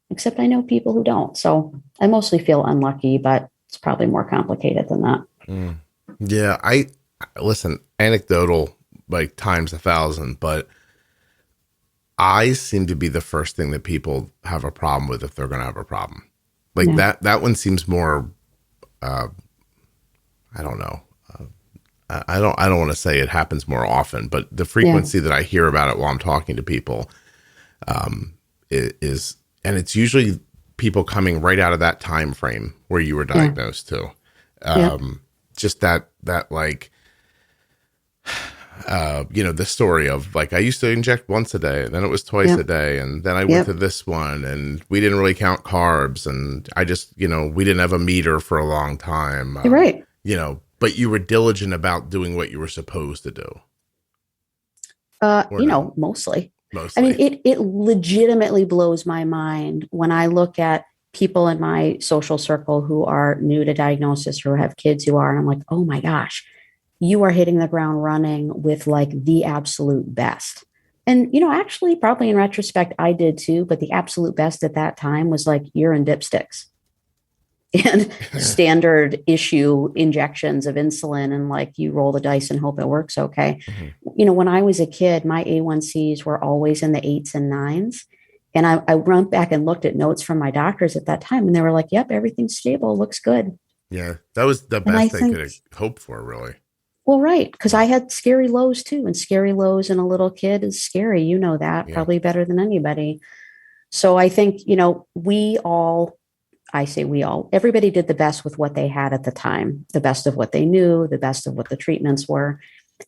except I know people who don't. So I mostly feel unlucky, but it's probably more complicated than that. Mm. Yeah. I listen, anecdotal, like times 1,000, but eyes seem to be the first thing that people have a problem with if they're going to have a problem. Like that one seems more, I don't know. I don't want to say it happens more often, but the frequency that I hear about it while I'm talking to people is, and it's usually people coming right out of that time frame where you were diagnosed too. Just that like, the story of like, I used to inject once a day, and then it was twice a day. And then I went to this one, and we didn't really count carbs. And I just, we didn't have a meter for a long time. Right. But you were diligent about doing what you were supposed to do. Mostly. I mean, it legitimately blows my mind when I look at people in my social circle who are new to diagnosis or have kids who are, and I'm like, oh my gosh, you are hitting the ground running with like the absolute best. And, actually probably in retrospect, I did too, but the absolute best at that time was like urine dipsticks and standard issue injections of insulin. And like, you roll the dice and hope it works. Okay. Mm-hmm. When I was a kid, my A1Cs were always in the 8s and 9s. And I went back and looked at notes from my doctors at that time, and they were like, yep, everything's stable. Looks good. Yeah. That was the best they could hope for, really. Well, right. Because I had scary lows too. And scary lows in a little kid is scary. You know that probably better than anybody. So I think, everybody did the best with what they had at the time, the best of what they knew, the best of what the treatments were.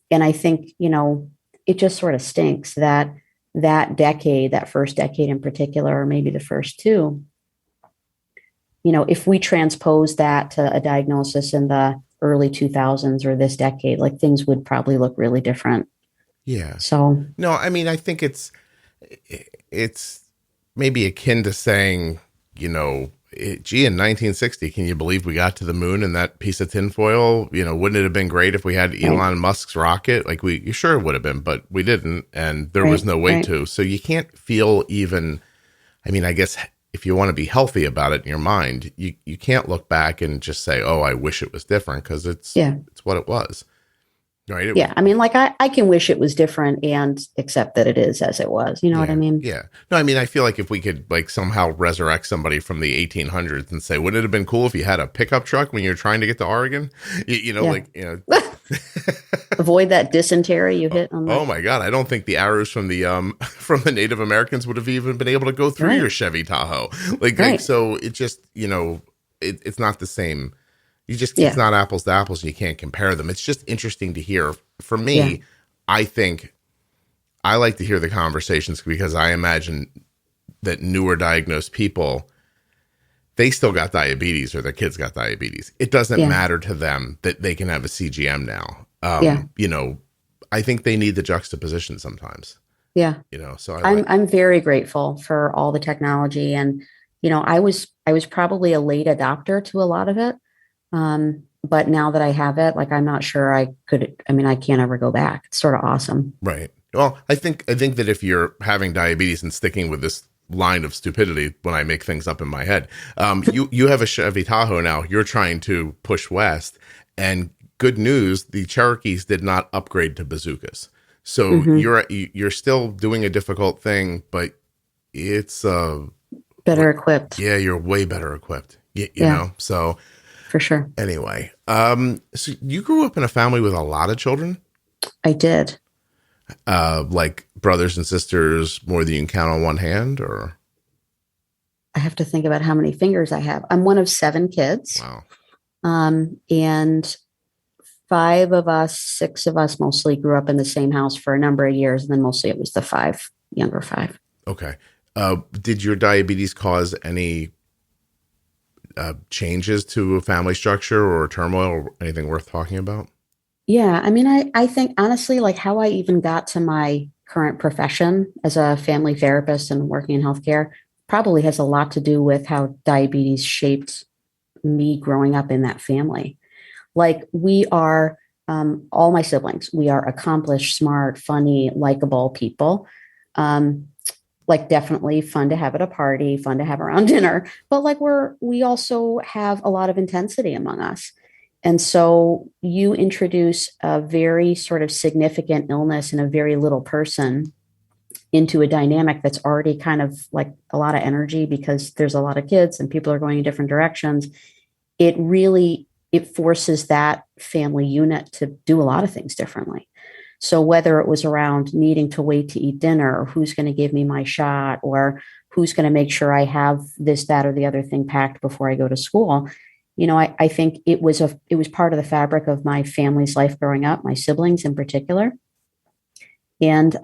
And I think, it just sort of stinks that decade, that first decade in particular, or maybe the first two, if we transpose that to a diagnosis in the early 2000s or this decade, like things would probably look really different. Yeah. So, no, I mean, I think it's maybe akin to saying, gee, in 1960, can you believe we got to the moon in that piece of tinfoil? Wouldn't it have been great if we had Elon Musk's rocket? Like you sure would have been, but we didn't. And there was no way to. So you can't feel even, I mean, I guess if you want to be healthy about it in your mind, you can't look back and just say, oh, I wish it was different, because it's what it was. Right. I mean, like I can wish it was different and accept that it is as it was. You know what I mean? Yeah. No, I mean, I feel like if we could like somehow resurrect somebody from the 1800s and say, wouldn't it have been cool if you had a pickup truck when you're trying to get to Oregon? Avoid that dysentery you hit on. Oh my God. I don't think the arrows from the Native Americans would have even been able to go through your Chevy Tahoe. Like, so it just, it's not the same. It's not apples to apples, and you can't compare them. It's just interesting to hear. For me, I think I like to hear the conversations, because I imagine that newer diagnosed people, they still got diabetes, or their kids got diabetes. It doesn't matter to them that they can have a CGM now. I think they need the juxtaposition sometimes. Yeah. So I'm very grateful for all the technology. And, I was probably a late adopter to a lot of it. But now that I have it, like, I'm not sure I can't ever go back. It's sort of awesome. Right. Well, I think that if you're having diabetes and sticking with this line of stupidity when I make things up in my head, you have a Chevy Tahoe now. You're trying to push west, and good news, the Cherokees did not upgrade to bazookas. So you're still doing a difficult thing, but it's better equipped. Yeah, you're way better equipped. You know, so. For sure. Anyway, so you grew up in a family with a lot of children? I did. Like brothers and sisters, more than you can count on one hand, or? I have to think about how many fingers I have. I'm one of 7 kids. Wow. And 5 of us, 6 of us mostly grew up in the same house for a number of years. And then mostly it was the 5, younger 5. Okay. Did your diabetes cause any changes to a family structure or turmoil or anything worth talking about? Yeah. I mean, I think honestly, like how I even got to my current profession as a family therapist and working in healthcare probably has a lot to do with how diabetes shaped me growing up in that family. Like we are, all my siblings, we are accomplished, smart, funny, likable people. Like definitely fun to have at a party, fun to have around dinner, but like we also have a lot of intensity among us. And so you introduce a very sort of significant illness in a very little person into a dynamic that's already kind of like a lot of energy because there's a lot of kids and people are going in different directions. It forces that family unit to do a lot of things differently. So whether it was around needing to wait to eat dinner or who's going to give me my shot or who's going to make sure I have this, that, or the other thing packed before I go to school, I think it was part of the fabric of my family's life growing up, my siblings in particular. And,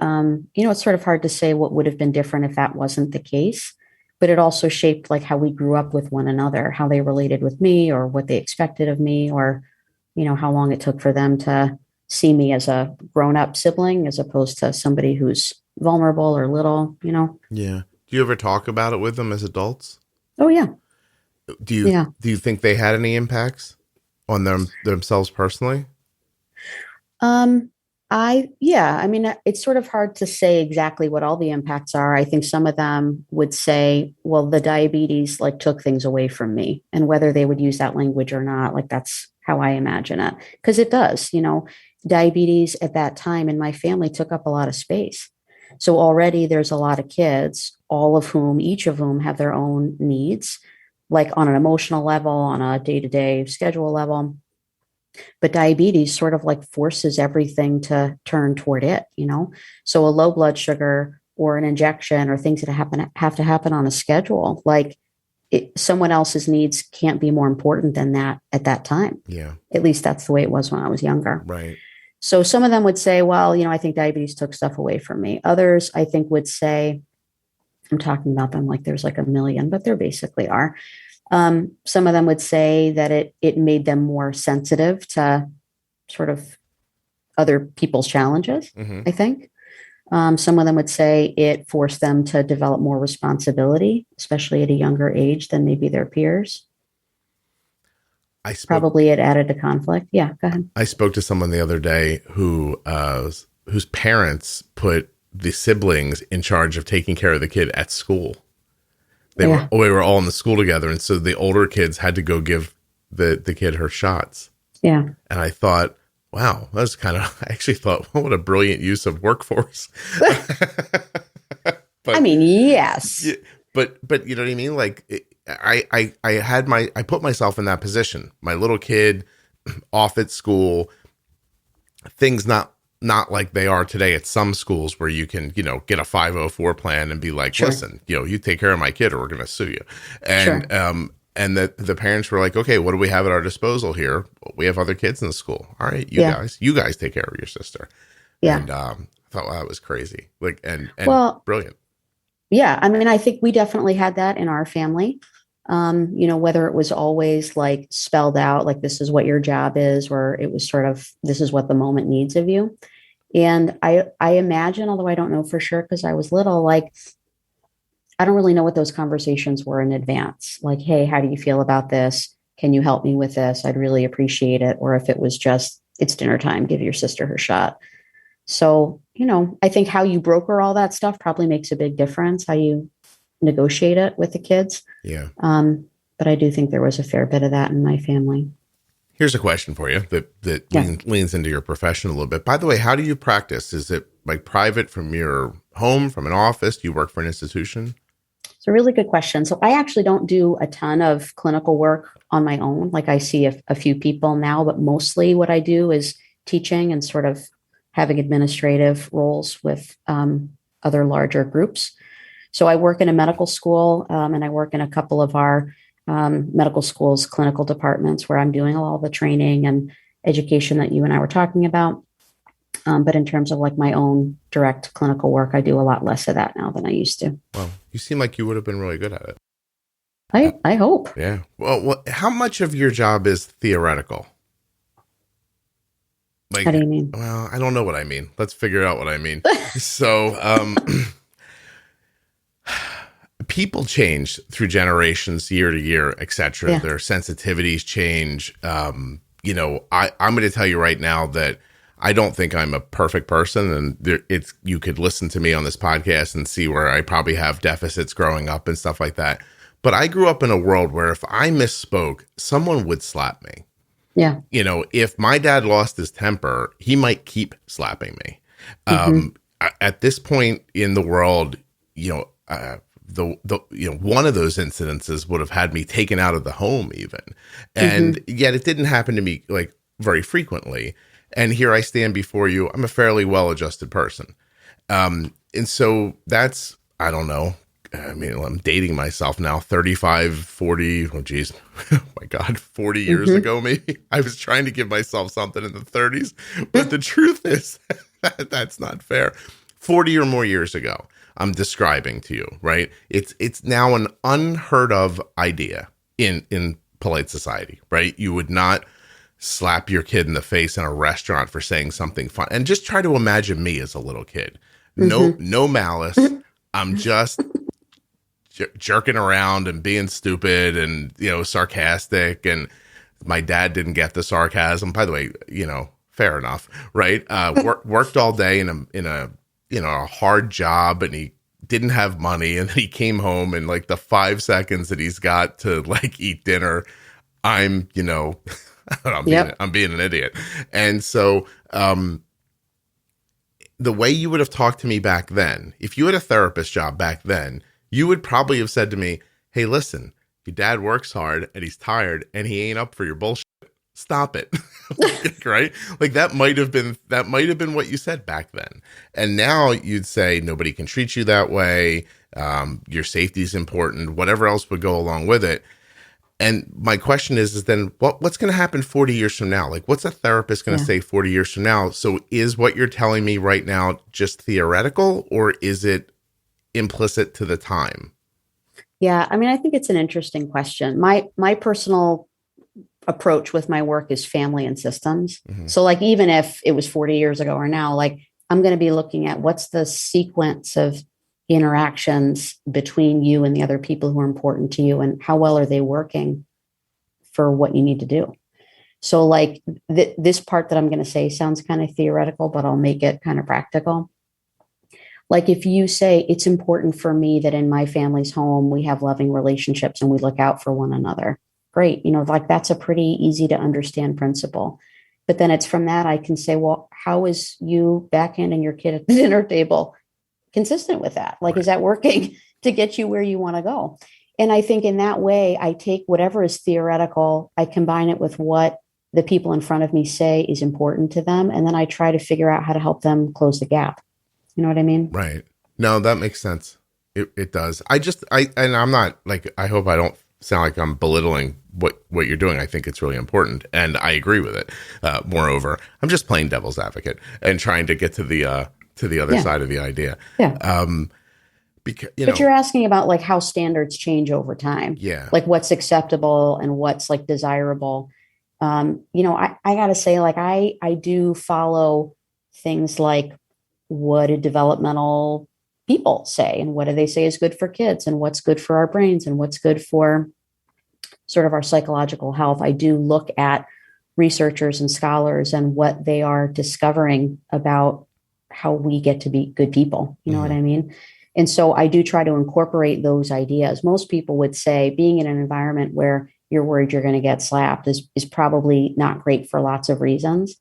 it's sort of hard to say what would have been different if that wasn't the case, but it also shaped like how we grew up with one another, how they related with me or what they expected of me or, how long it took for them to see me as a grown-up sibling as opposed to somebody who's vulnerable or little, Yeah. Do you ever talk about it with them as adults? Oh, yeah. Do you think they had any impacts on themselves personally? I mean, it's sort of hard to say exactly what all the impacts are. I think some of them would say, well, the diabetes like took things away from me, and whether they would use that language or not, like that's how I imagine it. Because it does, diabetes at that time in my family took up a lot of space. So already there's a lot of kids, each of whom have their own needs, like on an emotional level, on a day-to-day schedule level. But diabetes sort of like forces everything to turn toward it, So a low blood sugar or an injection or things that have to happen on a schedule, like someone else's needs can't be more important than that at that time. Yeah. At least that's the way it was when I was younger. Right. So some of them would say, well, I think diabetes took stuff away from me. Others, I think, would say, I'm talking about them like there's like a million, but there basically are. Some of them would say that it made them more sensitive to sort of other people's challenges, I think. Some of them would say it forced them to develop more responsibility, especially at a younger age than maybe their peers. Probably it added to conflict. Yeah, go ahead. I spoke to someone the other day whose parents put the siblings in charge of taking care of the kid at school. We were all in the school together, and so the older kids had to go give the kid her shots. Yeah. And I thought, wow, I actually thought, what a brilliant use of workforce. But, I mean, yes. But you know what I mean? Like I put myself in that position. My little kid off at school, things not like they are today at some schools where you can, get a 504 plan and be like, sure, listen, you take care of my kid or we're going to sue you. And, sure. And the parents were like, okay, what do we have at our disposal here? Well, we have other kids in the school. All right, you guys take care of your sister. Yeah. And I thought, wow, that was crazy. Like, and brilliant. Yeah. I mean, I think we definitely had that in our family. Whether it was always like spelled out, like this is what your job is, or it was sort of, this is what the moment needs of you. And I imagine, although I don't know for sure, because I was little, like, I don't really know what those conversations were in advance. Like, hey, how do you feel about this? Can you help me with this? I'd really appreciate it. Or if it was just, it's dinner time, give your sister her shot. So, I think how you broker all that stuff probably makes a big difference, how you negotiate it with the kids. Yeah. But I do think there was a fair bit of that in my family. Here's a question for you that leans into your profession a little bit. By the way, how do you practice? Is it like private from your home, from an office? Do you work for an institution? It's a really good question. So I actually don't do a ton of clinical work on my own. Like I see a few people now, but mostly what I do is teaching and sort of having administrative roles with other larger groups. So I work in a medical school and I work in a couple of our medical schools, clinical departments where I'm doing all the training and education that you and I were talking about. But in terms of like my own direct clinical work, I do a lot less of that now than I used to. Well, you seem like you would have been really good at it. I hope. Yeah. Well, how much of your job is theoretical? Like, how do you mean? Well, I don't know what I mean. Let's figure out what I mean. So, people change through generations, year to year, etc. Yeah. Their sensitivities change. I'm going to tell you right now that I don't think I'm a perfect person, and you could listen to me on this podcast and see where I probably have deficits growing up and stuff like that. But I grew up in a world where if I misspoke, someone would slap me. Yeah. If my dad lost his temper, he might keep slapping me. At this point in the world, one of those incidences would have had me taken out of the home even. And yet it didn't happen to me like very frequently. And here I stand before you. I'm a fairly well-adjusted person. And so that's, I don't know. I mean, I'm dating myself now, 35, 40, oh geez, oh my God, 40 years ago, maybe. I was trying to give myself something in the 30s, but the truth is that's not fair. 40 or more years ago, I'm describing to you, right? It's now an unheard of idea in polite society, right? You would not slap your kid in the face in a restaurant for saying something fun. And just try to imagine me as a little kid. No malice. I'm just jerking around and being stupid and, sarcastic. And my dad didn't get the sarcasm. By the way, fair enough, right? Worked all day in a hard job, and he didn't have money. And then he came home, and like the 5 seconds that he's got to like eat dinner, I'm being an idiot. And so, the way you would have talked to me back then, if you had a therapist job back then, you would probably have said to me, hey, listen, your dad works hard and he's tired and he ain't up for your bullshit. Stop it. Right? Like that might have been what you said back then. And now you'd say nobody can treat you that way. Your safety is important, whatever else would go along with it. And my question is then what's going to happen 40 years from now? Like, what's a therapist going to say 40 years from now? So is what you're telling me right now just theoretical, or is it implicit to the time? Yeah. I mean, I think it's an interesting question. My personal approach with my work is family and systems. So like, even if it was 40 years ago or now, like I'm going to be looking at what's the sequence of interactions between you and the other people who are important to you, and how well are they working for what you need to do. So like this part that I'm going to say sounds kind of theoretical, but I'll make it kind of practical. Like if you say it's important for me that in my family's home, we have loving relationships and we look out for one another. Great. Like that's a pretty easy to understand principle. But then it's from that I can say, well, how is you backhanding your kid at the dinner table consistent with that? Like, is that working to get you where you want to go? And I think in that way, I take whatever is theoretical, I combine it with what the people in front of me say is important to them. And then I try to figure out how to help them close the gap. You know what I mean? Right. No, that makes sense. It does. And I'm not like, I hope I don't sound like I'm belittling what you're doing. I think it's really important, and I agree with it. Moreover, I'm just playing devil's advocate and trying to get to the other side of the idea. Yeah. Because but you're asking about like how standards change over time. Yeah. Like what's acceptable and what's like desirable. I gotta say, like I do follow things like what do developmental people say, and what do they say is good for kids, and what's good for our brains, and what's good for sort of our psychological health. I do look at researchers and scholars and what they are discovering about how we get to be good people. You know what I mean? And so I do try to incorporate those ideas. Most people would say being in an environment where you're worried you're going to get slapped is probably not great for lots of reasons.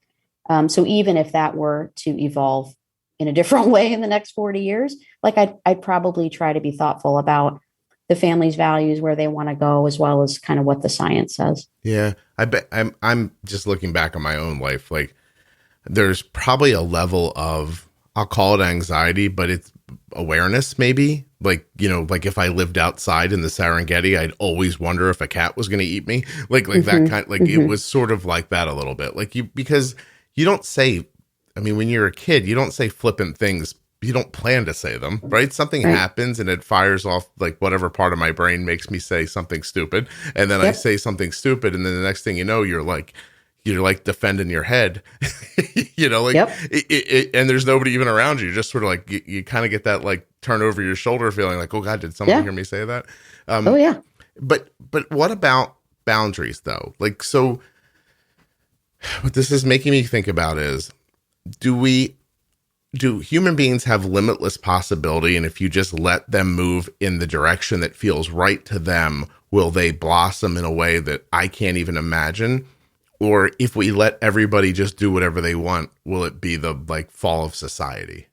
So even if that were to evolve in a different way in the next 40 years, like I'd probably try to be thoughtful about the family's values, where they want to go, as well as kind of what the science says. Yeah. I bet I'm just looking back on my own life. Like there's probably a level of, I'll call it anxiety, but it's awareness, maybe. Like, like if I lived outside in the Serengeti, I'd always wonder if a cat was going to eat me. Like that kind, like it was sort of like that a little bit. Like because you don't say, I mean, when you're a kid, you don't say flippant things. You don't plan to say them, right? Something happens and it fires off like whatever part of my brain makes me say something stupid. And then I say something stupid. And then the next thing you know, you're like defending your head, and there's nobody even around you. You're just sort of like, you kind of get that like turn over your shoulder feeling like, oh God, did someone hear me say that? But what about boundaries though? Like, so what this is making me think about is, do human beings have limitless possibility? And if you just let them move in the direction that feels right to them, will they blossom in a way that I can't even imagine? Or if we let everybody just do whatever they want, will it be the like fall of society?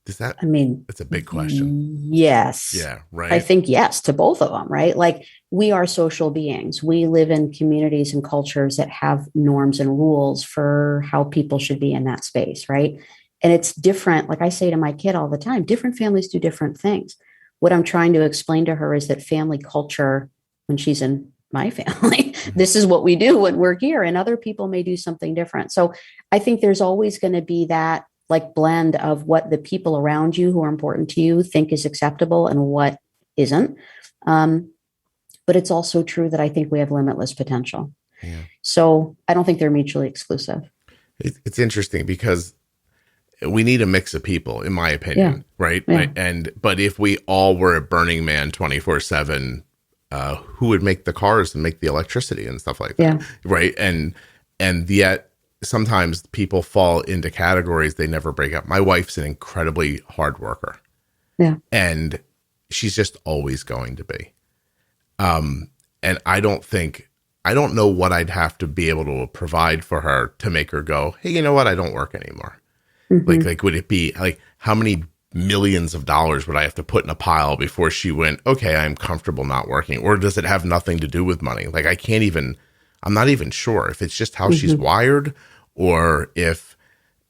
It's a big question. Yes. Yeah. Right. I think yes to both of them, right? Like we are social beings. We live in communities and cultures that have norms and rules for how people should be in that space. Right. And it's different. Like I say to my kid all the time, different families do different things. What I'm trying to explain to her is that family culture, when she's in my family, this is what we do when we're here, and other people may do something different. So I think there's always going to be that like blend of what the people around you who are important to you think is acceptable and what isn't. But it's also true that I think we have limitless potential. Yeah. So I don't think they're mutually exclusive. It's interesting because we need a mix of people, in my opinion, right? Yeah. But if we all were at Burning Man 24/7, who would make the cars and make the electricity and stuff like that, right? And yet sometimes people fall into categories they never break up. My wife's an incredibly hard worker, and she's just always going to be. And I don't know what I'd have to be able to provide for her to make her go, hey, you know what? I don't work anymore. Like, would it be like, how many millions of dollars would I have to put in a pile before she went, okay, I'm comfortable not working? Or does it have nothing to do with money? Like, I'm not even sure if it's just how she's wired, or if,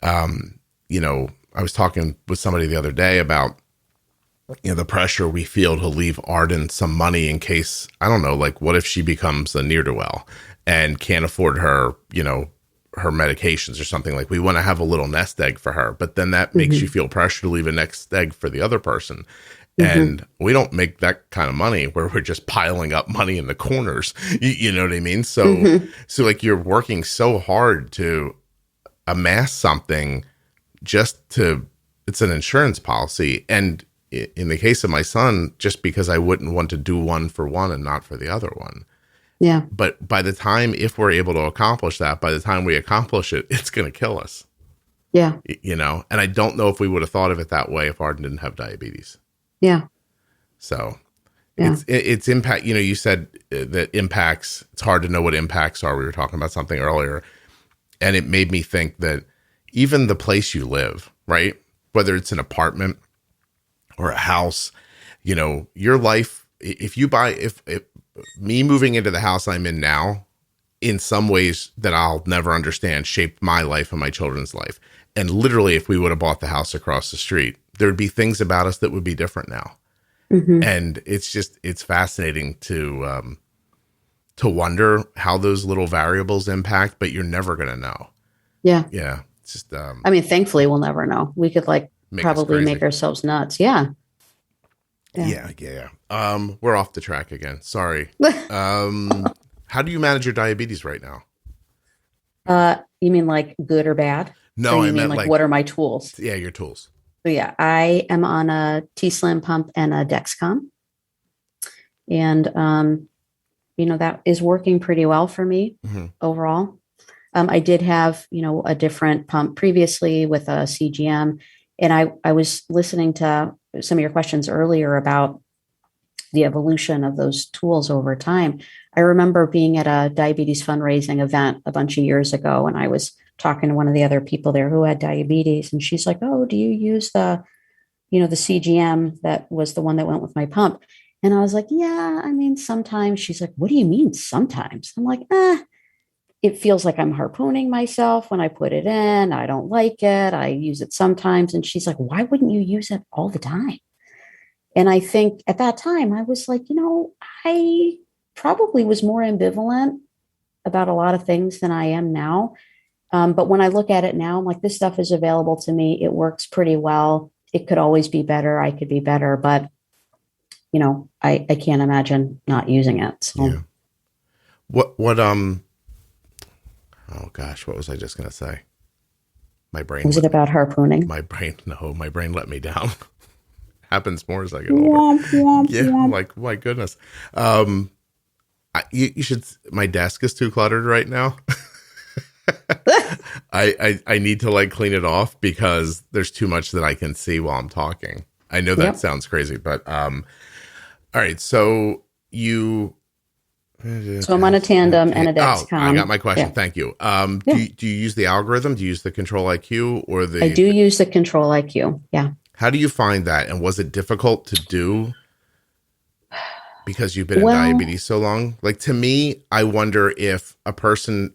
I was talking with somebody the other day about, the pressure we feel to leave Arden some money in case, I don't know, like what if she becomes a ne'er-do-well and can't afford her, her medications or something. Like, we want to have a little nest egg for her, but then that makes you feel pressure to leave a nest egg for the other person. And we don't make that kind of money where we're just piling up money in the corners. You know what I mean? So, so like you're working so hard to amass something it's an insurance policy. And in the case of my son, just because I wouldn't want to do one for one and not for the other one. Yeah. But by the time, if we're able to accomplish that, by the time we accomplish it, it's going to kill us. Yeah. And I don't know if we would have thought of it that way if Arden didn't have diabetes. Yeah. So it's impact, you said that impacts, it's hard to know what impacts are. We were talking about something earlier, and it made me think that even the place you live, right? Whether it's an apartment or a house, your life, if me moving into the house I'm in now, in some ways that I'll never understand, shaped my life and my children's life. And literally, if we would have bought the house across the street, there'd be things about us that would be different now. And it's fascinating to wonder how those little variables impact, but you're never going to know. Yeah. Yeah. It's just, thankfully we'll never know. We could probably make ourselves nuts. Yeah. Yeah. We're off the track again. Sorry. How do you manage your diabetes right now? You mean like good or bad? No, I mean like what are my tools? Yeah, your tools. So yeah, I am on a T:slim pump and a Dexcom, and that is working pretty well for me overall. I did have a different pump previously with a CGM, and I was listening to some of your questions earlier about the evolution of those tools over time. I remember being at a diabetes fundraising event a bunch of years ago, and I was talking to one of the other people there who had diabetes, and she's like, "Oh, do you use the CGM that was the one that went with my pump?" And I was like, "Yeah, sometimes." She's like, "What do you mean sometimes?" I'm like, it feels like I'm harpooning myself when I put it in. I don't like it. I use it sometimes. And she's like, why wouldn't you use it all the time? And I think at that time I was like, I probably was more ambivalent about a lot of things than I am now. But when I look at it now, I'm like, this stuff is available to me. It works pretty well. It could always be better. I could be better, but I can't imagine not using it. So. Yeah. Oh gosh, what was I just going to say? My brain. Was it about harpooning? My brain let me down. Happens more as I get older. Womp, womp, yeah. Womp. Like, my goodness. You should, my desk is too cluttered right now. I need to like clean it off because there's too much that I can see while I'm talking. I know that sounds crazy, but, all right. So I'm on a Tandem and a Dexcom. I got my question. Yeah. Thank you. Do you use the algorithm? Do you use the Control IQ or the? I do use the Control IQ. Yeah. How do you find that? And was it difficult to do because you've been in diabetes so long? Like, to me, I wonder if a person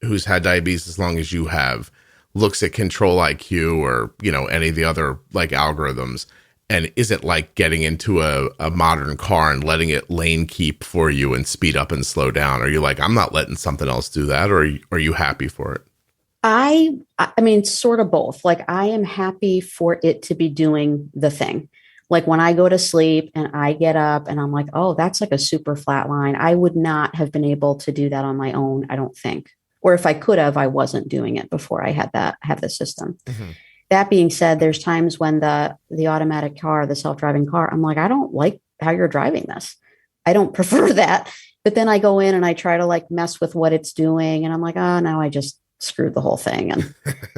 who's had diabetes as long as you have looks at Control IQ or, any of the other like algorithms, and is it like getting into a modern car and letting it lane keep for you and speed up and slow down? Are you like, I'm not letting something else do that? Or are you happy for it? I mean, sort of both. Like, I am happy for it to be doing the thing. Like, when I go to sleep and I get up and I'm like, oh, that's like a super flat line. I would not have been able to do that on my own, I don't think. Or if I could have, I wasn't doing it before I had the system. Mm-hmm. That being said, there's times when the automatic car, the self-driving car, I'm like, I don't like how you're driving this. I don't prefer that. But then I go in and I try to like mess with what it's doing. And I'm like, oh, no, I just screwed the whole thing.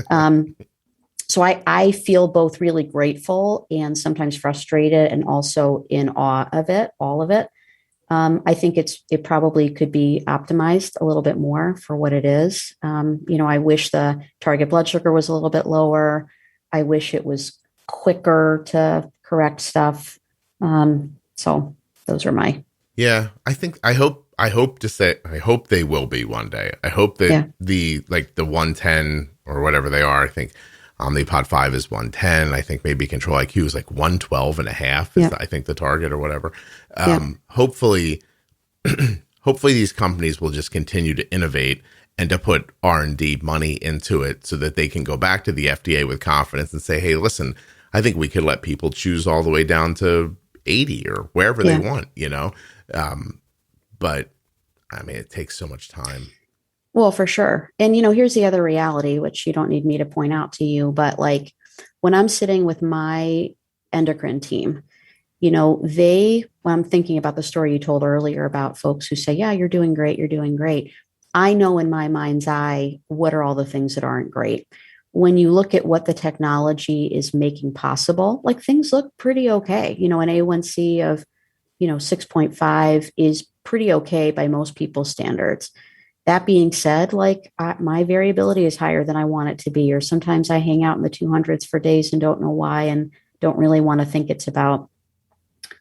And so I feel both really grateful and sometimes frustrated and also in awe of it, all of it. I think it probably could be optimized a little bit more for what it is. I wish the target blood sugar was a little bit lower. I wish it was quicker to correct stuff. So those are my. Yeah, I hope they will be one day. I hope that the 110 or whatever they are, I think Omnipod 5 is 110. I think maybe Control IQ is like 112 and a half is I think the target or whatever. Hopefully these companies will just continue to innovate and to put R&D money into it so that they can go back to the FDA with confidence and say, hey, listen, I think we could let people choose all the way down to 80 or wherever they want, but I mean, it takes so much time. Well, for sure. And, here's the other reality, which you don't need me to point out to you, but like when I'm sitting with my endocrine team, when I'm thinking about the story you told earlier about folks who say, yeah, you're doing great. You're doing great. I know in my mind's eye, what are all the things that aren't great? When you look at what the technology is making possible, like things look pretty okay. An A1C of, 6.5 is pretty okay by most people's standards. That being said, like my variability is higher than I want it to be, or sometimes I hang out in the 200s for days and don't know why, and don't really want to think it's about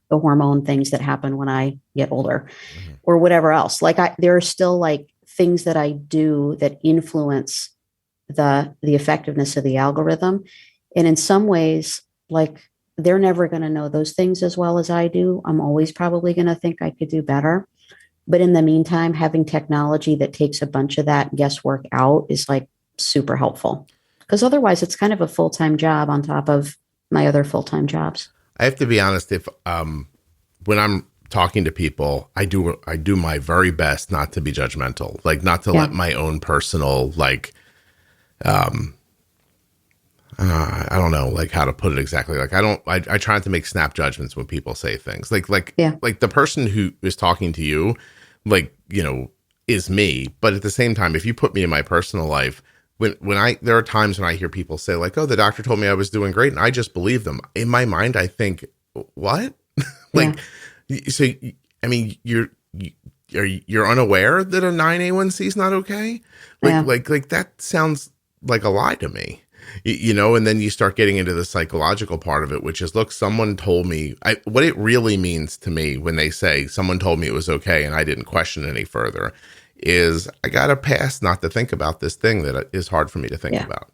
the hormone things that happen when I get older or whatever else. Like there are still like things that I do that influence the effectiveness of the algorithm. And in some ways, like they're never going to know those things as well as I do. I'm always probably going to think I could do better. But in the meantime, having technology that takes a bunch of that guesswork out is like super helpful, because otherwise it's kind of a full-time job on top of my other full-time jobs. I have to be honest, if when I'm talking to people, I do my very best not to be judgmental, like not to let my own personal, like, I don't know, like how to put it exactly. Like I try not to make snap judgments when people say things like the person who is talking to you, like, is me. But at the same time, if you put me in my personal life, there are times when I hear people say like, oh, the doctor told me I was doing great, and I just believe them. In my mind, I think, what? So, I mean, you're unaware that a 9 A1C is not okay? Like that sounds like a lie to me, and then you start getting into the psychological part of it, which is, look, someone told me what it really means to me when they say someone told me it was okay and I didn't question any further is I got to pass not to think about this thing that is hard for me to think about.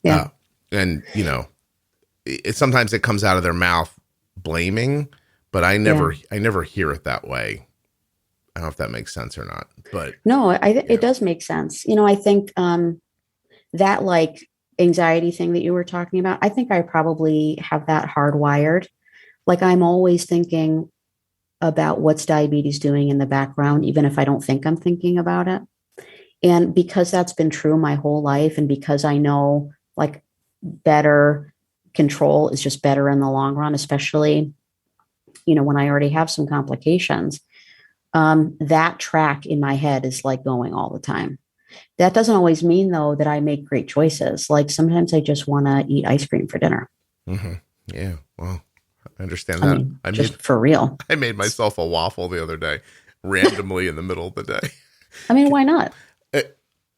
Yeah. And, sometimes it comes out of their mouth blaming, but I never hear it that way. I don't know if that makes sense or not, but no, it does make sense. I think, that like anxiety thing that you were talking about, I think I probably have that hardwired. Like I'm always thinking about what's diabetes doing in the background, even if I don't think I'm thinking about it. And because that's been true my whole life, and because I know like better control is just better in the long run, especially, when I already have some complications, that track in my head is like going all the time. That doesn't always mean though that I make great choices. Like sometimes I just want to eat ice cream for dinner. Mm-hmm. Yeah. Well, I understand I that. mean, just for real. I made myself a waffle the other day, randomly in the middle of the day. I mean, why not?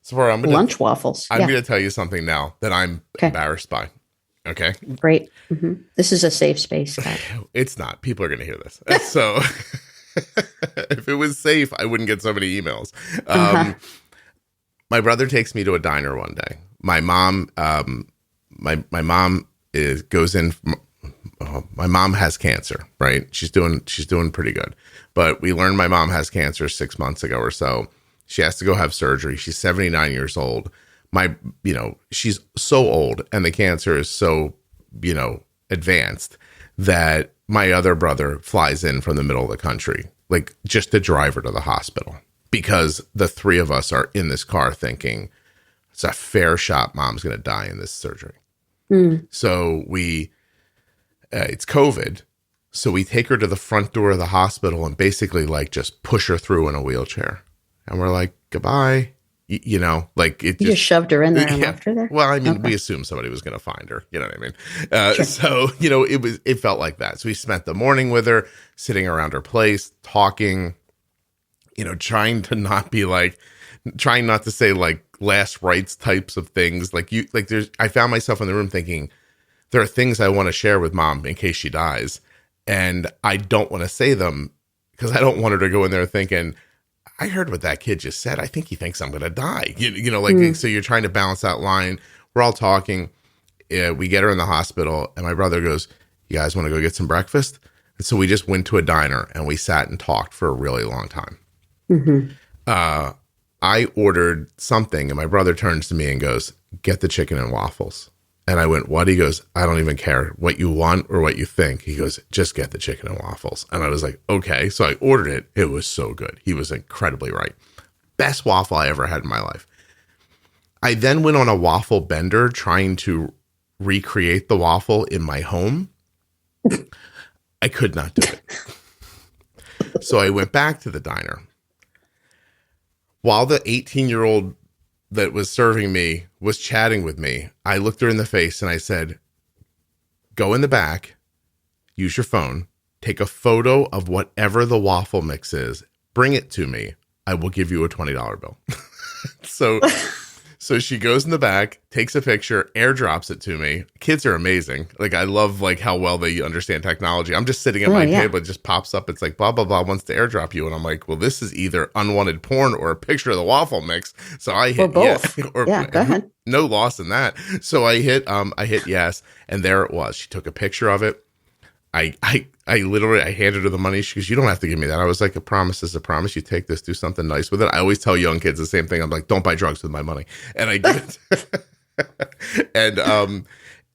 Tziporah, lunch waffles. I'm going to tell you something now that I'm embarrassed by. Okay. Great. Mm-hmm. This is a safe space. It's not. People are going to hear this. So if it was safe, I wouldn't get so many emails. My brother takes me to a diner one day. My mom, my mom goes in. My mom has cancer, right? She's doing pretty good, but we learned my mom has cancer 6 months ago or so. She has to go have surgery. She's 79 years old. She's so old and the cancer is so, advanced that my other brother flies in from the middle of the country, like just to drive her to the hospital, because the three of us are in this car thinking it's a fair shot mom's going to die in this surgery. So it's COVID. So we take her to the front door of the hospital and basically like just push her through in a wheelchair. And we're like, goodbye. Like it just shoved her in there and left her there. Well, I mean, we assumed somebody was going to find her. You know what I mean? Sure. So, it felt like that. So we spent the morning with her, sitting around her place, talking, trying not to say like last rites types of things. I found myself in the room thinking, there are things I want to share with mom in case she dies. And I don't want to say them because I don't want her to go in there thinking, I heard what that kid just said. I think he thinks I'm going to die. So you're trying to balance that line. We're all talking. We get her in the hospital and my brother goes, you guys want to go get some breakfast? And so we just went to a diner and we sat and talked for a really long time. Mm-hmm. I ordered something and my brother turns to me and goes, get the chicken and waffles. And I went, what? He goes, I don't even care what you want or what you think. He goes, just get the chicken and waffles. And I was like, okay. So I ordered it. It was so good. He was incredibly right. Best waffle I ever had in my life. I then went on a waffle bender trying to recreate the waffle in my home. I could not do it. So I went back to the diner. While the 18-year-old that was serving me was chatting with me, I looked her in the face and I said, go in the back, use your phone, take a photo of whatever the waffle mix is, bring it to me. I will give you a $20 bill. So she goes in the back, takes a picture, airdrops it to me. Kids are amazing. Like I love like how well they understand technology. I'm just sitting at my table, it just pops up. It's like blah, blah, blah wants to airdrop you. And I'm like, well, this is either unwanted porn or a picture of the waffle mix. So I hit both. Yes. Go ahead. No loss in that. So I hit yes. And there it was. She took a picture of it. I handed her the money. She goes, you don't have to give me that. I was like, a promise is a promise. You take this, do something nice with it. I always tell young kids the same thing. I'm like, don't buy drugs with my money. And I did. and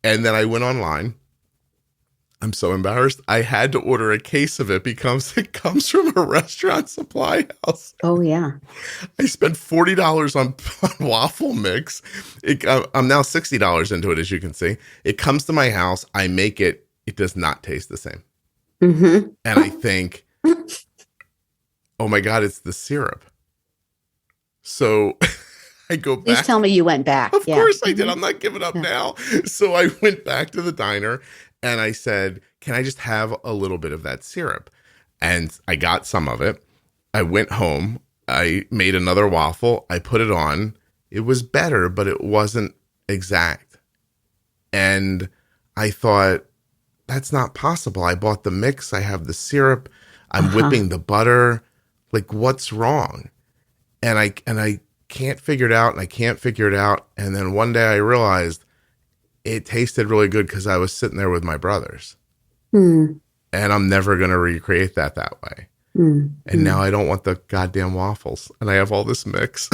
then I went online. I'm so embarrassed. I had to order a case of it because it comes from a restaurant supply house. Oh yeah. I spent $40 on waffle mix. I'm now $60 into it, as you can see. It comes to my house. I make it. It does not taste the same. Mm-hmm. And I think, oh my God, it's the syrup. So I go back. Please tell me you went back. Of course I did. I'm not giving up now. So I went back to the diner and I said, can I just have a little bit of that syrup? And I got some of it. I went home. I made another waffle. I put it on. It was better, but it wasn't exact. And I thought, that's not possible. I bought the mix. I have the syrup. I'm whipping the butter. Like, what's wrong? And I can't figure it out, and I can't figure it out. And then one day I realized it tasted really good because I was sitting there with my brothers. And I'm never going to recreate that way. And now I don't want the goddamn waffles. And I have all this mix.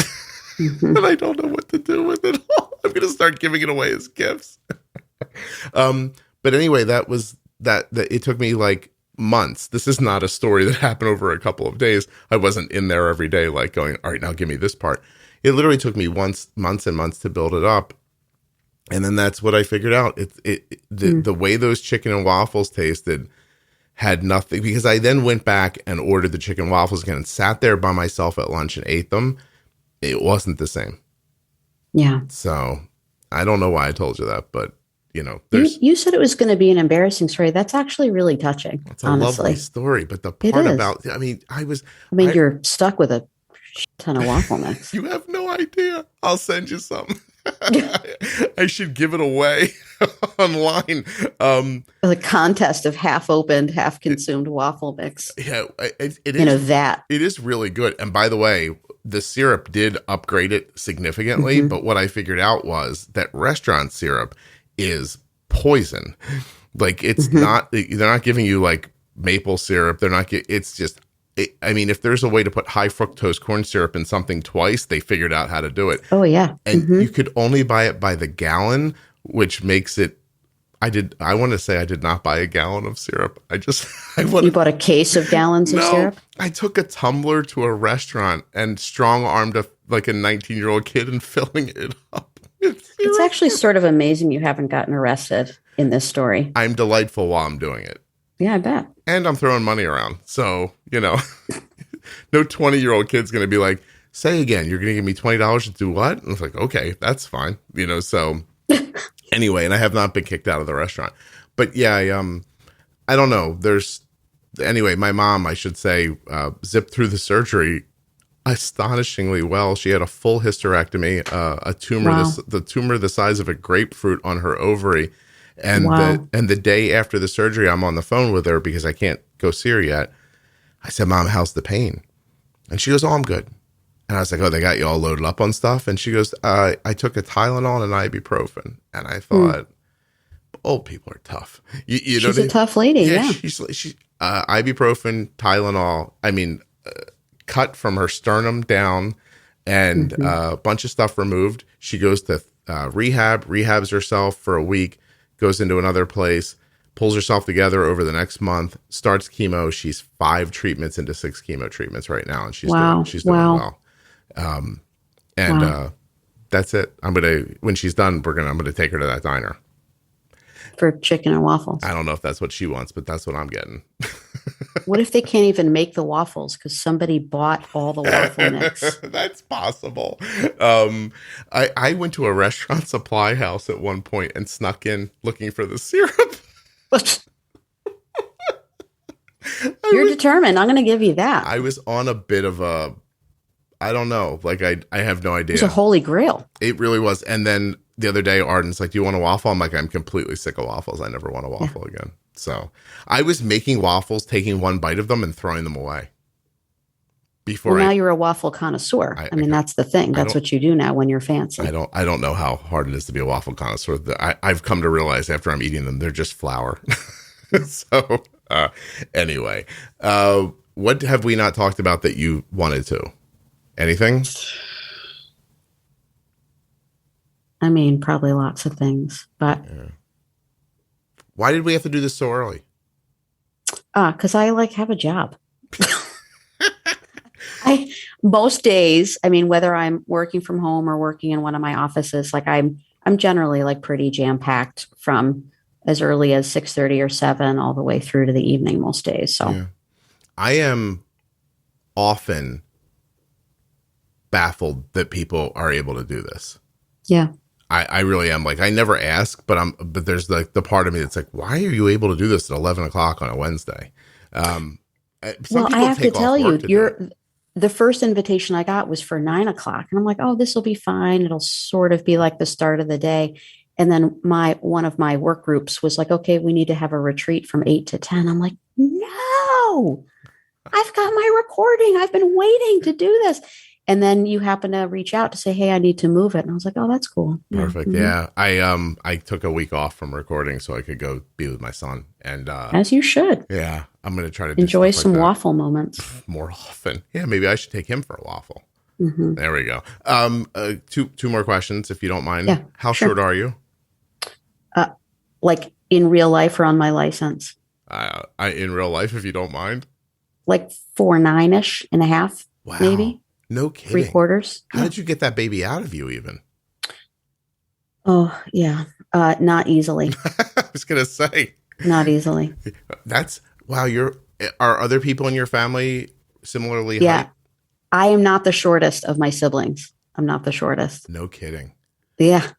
And I don't know what to do with it all. I'm going to start giving it away as gifts. But anyway, that was that it took me like months. This is not a story that happened over a couple of days. I wasn't in there every day, like going, all right, now give me this part. It literally took me months and months to build it up. And then that's what I figured out. The way those chicken and waffles tasted had nothing, because I then went back and ordered the chicken and waffles again and sat there by myself at lunch and ate them. It wasn't the same. Yeah. So I don't know why I told you that, but you said it was going to be an embarrassing story. That's actually really touching. It's a lovely story, but the part about, you're stuck with a ton of waffle mix. You have no idea. I'll send you some. I should give it away online. The contest of half opened, half consumed waffle mix. Yeah, it is. In a vat. It is really good. And by the way, the syrup did upgrade it significantly. But what I figured out was that restaurant syrup is poison. Like it's not, they're not giving you like maple syrup. They're not, it's just, if there's a way to put high fructose corn syrup in something twice, they figured out how to do it. Oh yeah. And you could only buy it by the gallon, which makes it, I want to say I did not buy a gallon of syrup. You bought a case of gallons of syrup? I took a tumbler to a restaurant and strong-armed a 19-year-old kid and filling it up. It's actually sort of amazing you haven't gotten arrested in this story. I'm delightful while I'm doing it. Yeah, I bet. And I'm throwing money around. So, no 20-year-old kid's going to be like, say again, you're going to give me $20 to do what? And it's like, okay, that's fine. So anyway, and I have not been kicked out of the restaurant. But yeah, I don't know. Anyway, my mom, I should say, zipped through the surgery astonishingly well. She had a full hysterectomy, a tumor, the tumor the size of a grapefruit on her ovary. And the day after the surgery, I'm on the phone with her because I can't go see her yet. I said, Mom, how's the pain? And she goes, oh, I'm good. And I was like, oh, they got you all loaded up on stuff? And she goes, I took a Tylenol and an ibuprofen. And I thought, old people are tough. She's a tough lady, yeah. She's ibuprofen, Tylenol, cut from her sternum down and a bunch of stuff removed. She goes to rehabs herself for a week, goes into another place, pulls herself together over the next month, starts chemo. She's 5 treatments into 6 chemo treatments right now, and she's doing well. That's it. When she's done, I'm gonna take her to that diner for chicken and waffles. I don't know if that's what she wants, but that's what I'm getting. What if they can't even make the waffles because somebody bought all the waffle mix? That's possible. I went to a restaurant supply house at one point and snuck in looking for the syrup. You're determined. I'm going to give you that. I was on a bit of a, I don't know, I have no idea. It was a holy grail. It really was. And then the other day, Arden's like, do you want a waffle? I'm like, I'm completely sick of waffles. I never want a waffle again. So I was making waffles, taking one bite of them and throwing them away. Now you're a waffle connoisseur. That's the thing. That's what you do now when you're fancy. I don't know how hard it is to be a waffle connoisseur. I've come to realize after I'm eating them, they're just flour. So anyway, what have we not talked about that you wanted to? Anything? Probably lots of things, but. Yeah. Why did we have to do this so early? Because I have a job. Most days, whether I'm working from home or working in one of my offices, I'm generally pretty jam packed from as early as 6:30 or 7 all the way through to the evening most days. So yeah. I am often baffled that people are able to do this. Yeah. I really am. I never ask, but there's the part of me that's why are you able to do this at 11 o'clock on a Wednesday? I have to tell you, the first invitation I got was for 9 o'clock. And I'm like, oh, this will be fine. It'll sort of be like the start of the day. And then one of my work groups was like, okay, we need to have a retreat from 8 to 10. I'm like, no, I've got my recording. I've been waiting to do this. And then you happen to reach out to say, hey, I need to move it. And I was like, oh, that's cool. Perfect. Yeah. I took a week off from recording so I could go be with my son. And as you should. Yeah. I'm going to try to do enjoy some waffle moments more often. Yeah. Maybe I should take him for a waffle. Mm-hmm. There we go. Two more questions, if you don't mind. Yeah, How short are you? Like in real life or on my license? In real life, if you don't mind. Like 4'9" and a half, wow. Maybe. No kidding. 3/4. How did you get that baby out of you even? Oh, yeah. Not easily. I was going to say. Not easily. Wow. Are other people in your family similarly Yeah. height? I am not the shortest of my siblings. I'm not the shortest. No kidding. Yeah.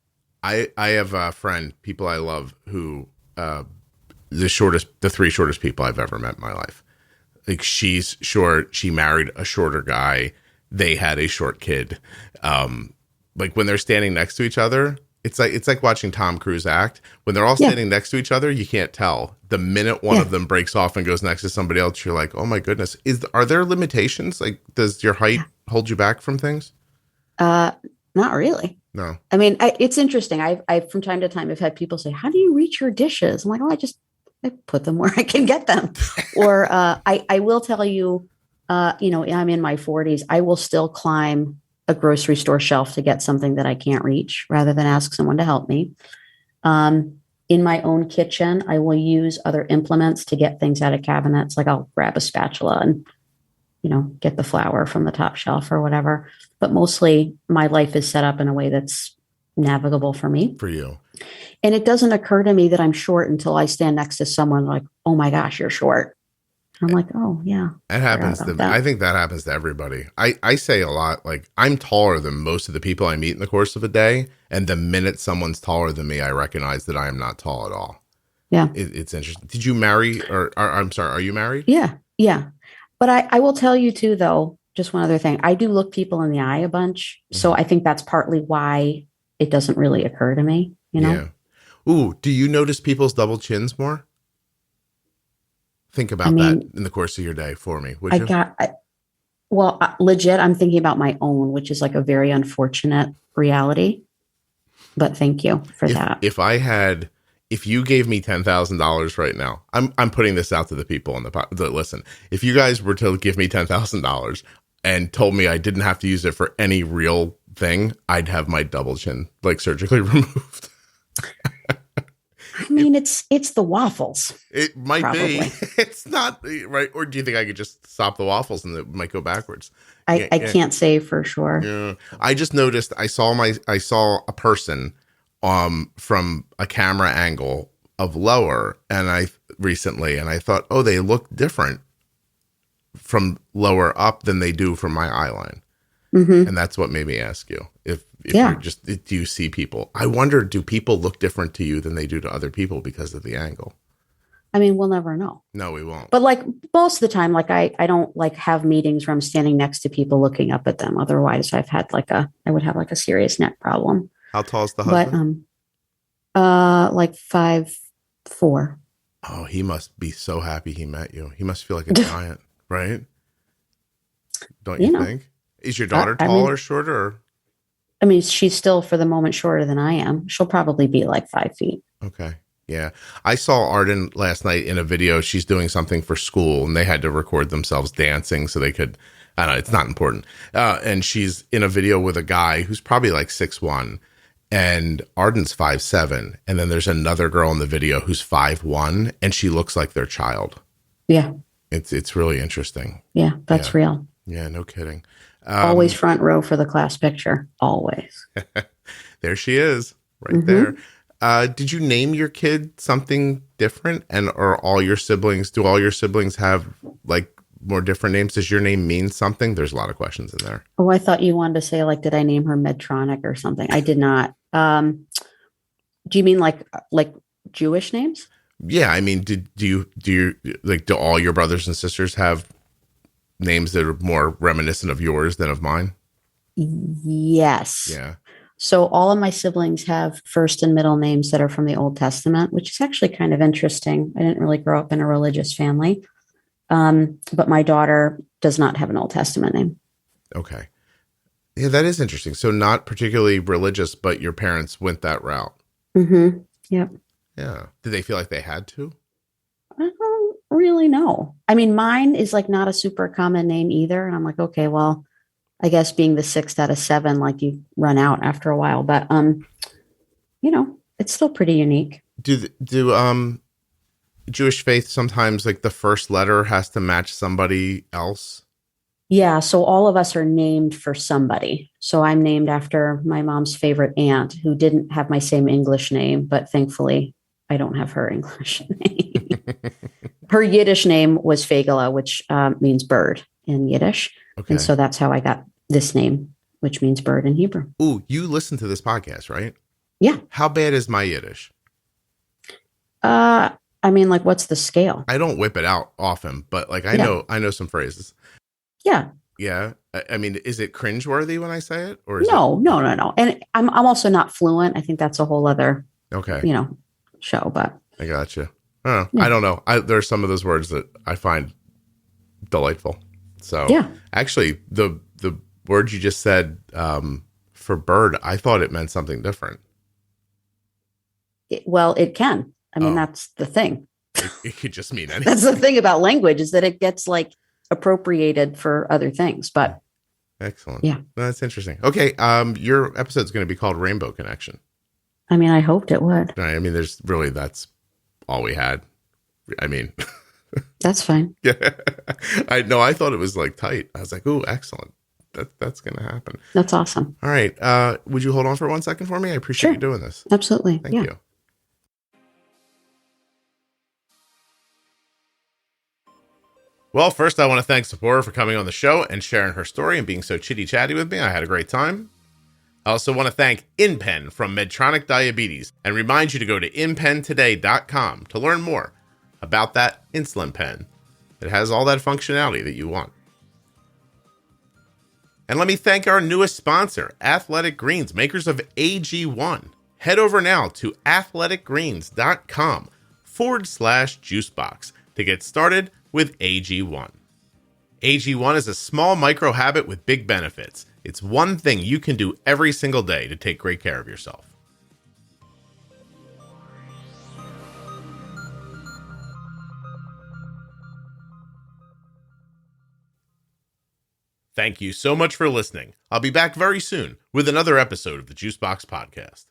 I have a friend, people I love, who the three shortest people I've ever met in my life. Like, she's short. She married a shorter guy. They had a short kid. Like, when they're standing next to each other, it's like watching Tom Cruise act. When they're all standing next to each other, you can't tell. The minute one of them breaks off and goes next to somebody else, you're like, oh my goodness. Are there limitations? Like, does your height hold you back from things? Not really. No. I mean, it's interesting. I from time to time have had people say, how do you reach your dishes? I'm like, oh, I put them where I can get them. Or I will tell you, I'm in my 40s. I will still climb a grocery store shelf to get something that I can't reach rather than ask someone to help me. In my own kitchen, I will use other implements to get things out of cabinets. Like I'll grab a spatula and, get the flour from the top shelf or whatever. But mostly my life is set up in a way that's navigable for me. For you. And it doesn't occur to me that I'm short until I stand next to someone like, oh my gosh, you're short. I'm like, oh yeah. It happens to me. I think that happens to everybody. I say a lot, like, I'm taller than most of the people I meet in the course of a day. And the minute someone's taller than me, I recognize that I am not tall at all. Yeah. It's interesting. Did you marry I'm sorry, are you married? Yeah. Yeah. But I will tell you too, though, just one other thing. I do look people in the eye a bunch. Mm-hmm. So I think that's partly why it doesn't really occur to me, Yeah. Ooh, do you notice people's double chins more? Think about that in the course of your day for me, would you? Legit, I'm thinking about my own, which is like a very unfortunate reality. But thank you for that. If you gave me $10,000 right now, I'm putting this out to the people that listen. If you guys were to give me $10,000 and told me I didn't have to use it for any real thing, I'd have my double chin like surgically removed. I mean, it's the waffles. It might probably be. It's not right. Or do you think I could just stop the waffles and it might go backwards? I can't say for sure. Yeah. I just noticed I saw a person from a camera angle of lower recently, and I thought, oh, they look different from lower up than they do from my eye line. Mm-hmm. And that's what made me ask you if you're do you see people? I wonder, do people look different to you than they do to other people because of the angle? I mean, we'll never know. No, we won't. But like most of the time, like I don't like have meetings where I'm standing next to people looking up at them. Otherwise, I would have like a serious neck problem. How tall is the husband? But like 5'4". Oh, he must be so happy he met you. He must feel like a giant, right? Don't you think? Is your daughter taller or shorter? Or? I mean, she's still for the moment shorter than I am. She'll probably be like 5 feet. Okay. Yeah. I saw Arden last night in a video. She's doing something for school and they had to record themselves dancing so they could, I don't know, it's not important. And she's in a video with a guy who's probably like 6'1", and Arden's 5'7". And then there's another girl in the video who's 5'1", and she looks like their child. Yeah. It's really interesting. Yeah. That's real. Yeah. No kidding. Always front row for the class picture. Always. There she is right there. Did you name your kid something different? And do all your siblings have like more different names? Does your name mean something? There's a lot of questions in there. Oh, I thought you wanted to say like, did I name her Medtronic or something? I did not. Do you mean like Jewish names? Yeah. I mean, do you like, do all your brothers and sisters have names that are more reminiscent of yours than of mine? Yes. Yeah. So all of my siblings have first and middle names that are from the Old Testament, which is actually kind of interesting. I didn't really grow up in a religious family. But my daughter does not have an Old Testament name. Okay. Yeah, that is interesting. So not particularly religious, but your parents went that route. Mm-hmm. Yep. Yeah. Did they feel like they had to? I don't really know. I mean, mine is like not a super common name either. And I'm like, okay, well, I guess being the 6th out of 7, like you run out after a while, but, it's still pretty unique. Do Jewish faith sometimes like the first letter has to match somebody else? Yeah. So all of us are named for somebody. So I'm named after my mom's favorite aunt who didn't have my same English name, but thankfully I don't have her English name. Her Yiddish name was Fagala, which means bird in Yiddish. Okay. And so that's how I got this name, which means bird in Hebrew. Ooh, you listen to this podcast, right? Yeah. How bad is my Yiddish? I mean, like, what's the scale? I don't whip it out often, but like I know some phrases. Yeah. Yeah. I mean, is it cringeworthy when I say it, or is no? And I'm also not fluent. I think that's a whole other show. But I gotcha. Oh, yeah. I don't know. There's some of those words that I find delightful. So yeah, actually, the word you just said for bird, I thought it meant something different. It can. I mean, that's the thing. It could just mean anything. That's the thing about language, is that it gets like appropriated for other things. But excellent. Yeah, that's interesting. Okay, your episode's going to be called Rainbow Connection. I mean, I hoped it would. Right. I mean, that's all we had. I mean, that's fine. Yeah, I thought it was like tight. I was like, "Ooh, excellent. That's going to happen." That's awesome. All right. Would you hold on for 1 second for me? I appreciate you doing this. Absolutely. Thank you. Well, first I want to thank Tziporah for coming on the show and sharing her story and being so chitty-chatty with me. I had a great time. I also want to thank InPen from Medtronic Diabetes and remind you to go to InPenToday.com to learn more about that insulin pen that has all that functionality that you want. And let me thank our newest sponsor, Athletic Greens, makers of AG1. Head over now to athleticgreens.com/juicebox to get started with AG1. AG1 is a small micro habit with big benefits. It's one thing you can do every single day to take great care of yourself. Thank you so much for listening. I'll be back very soon with another episode of the Juicebox Podcast.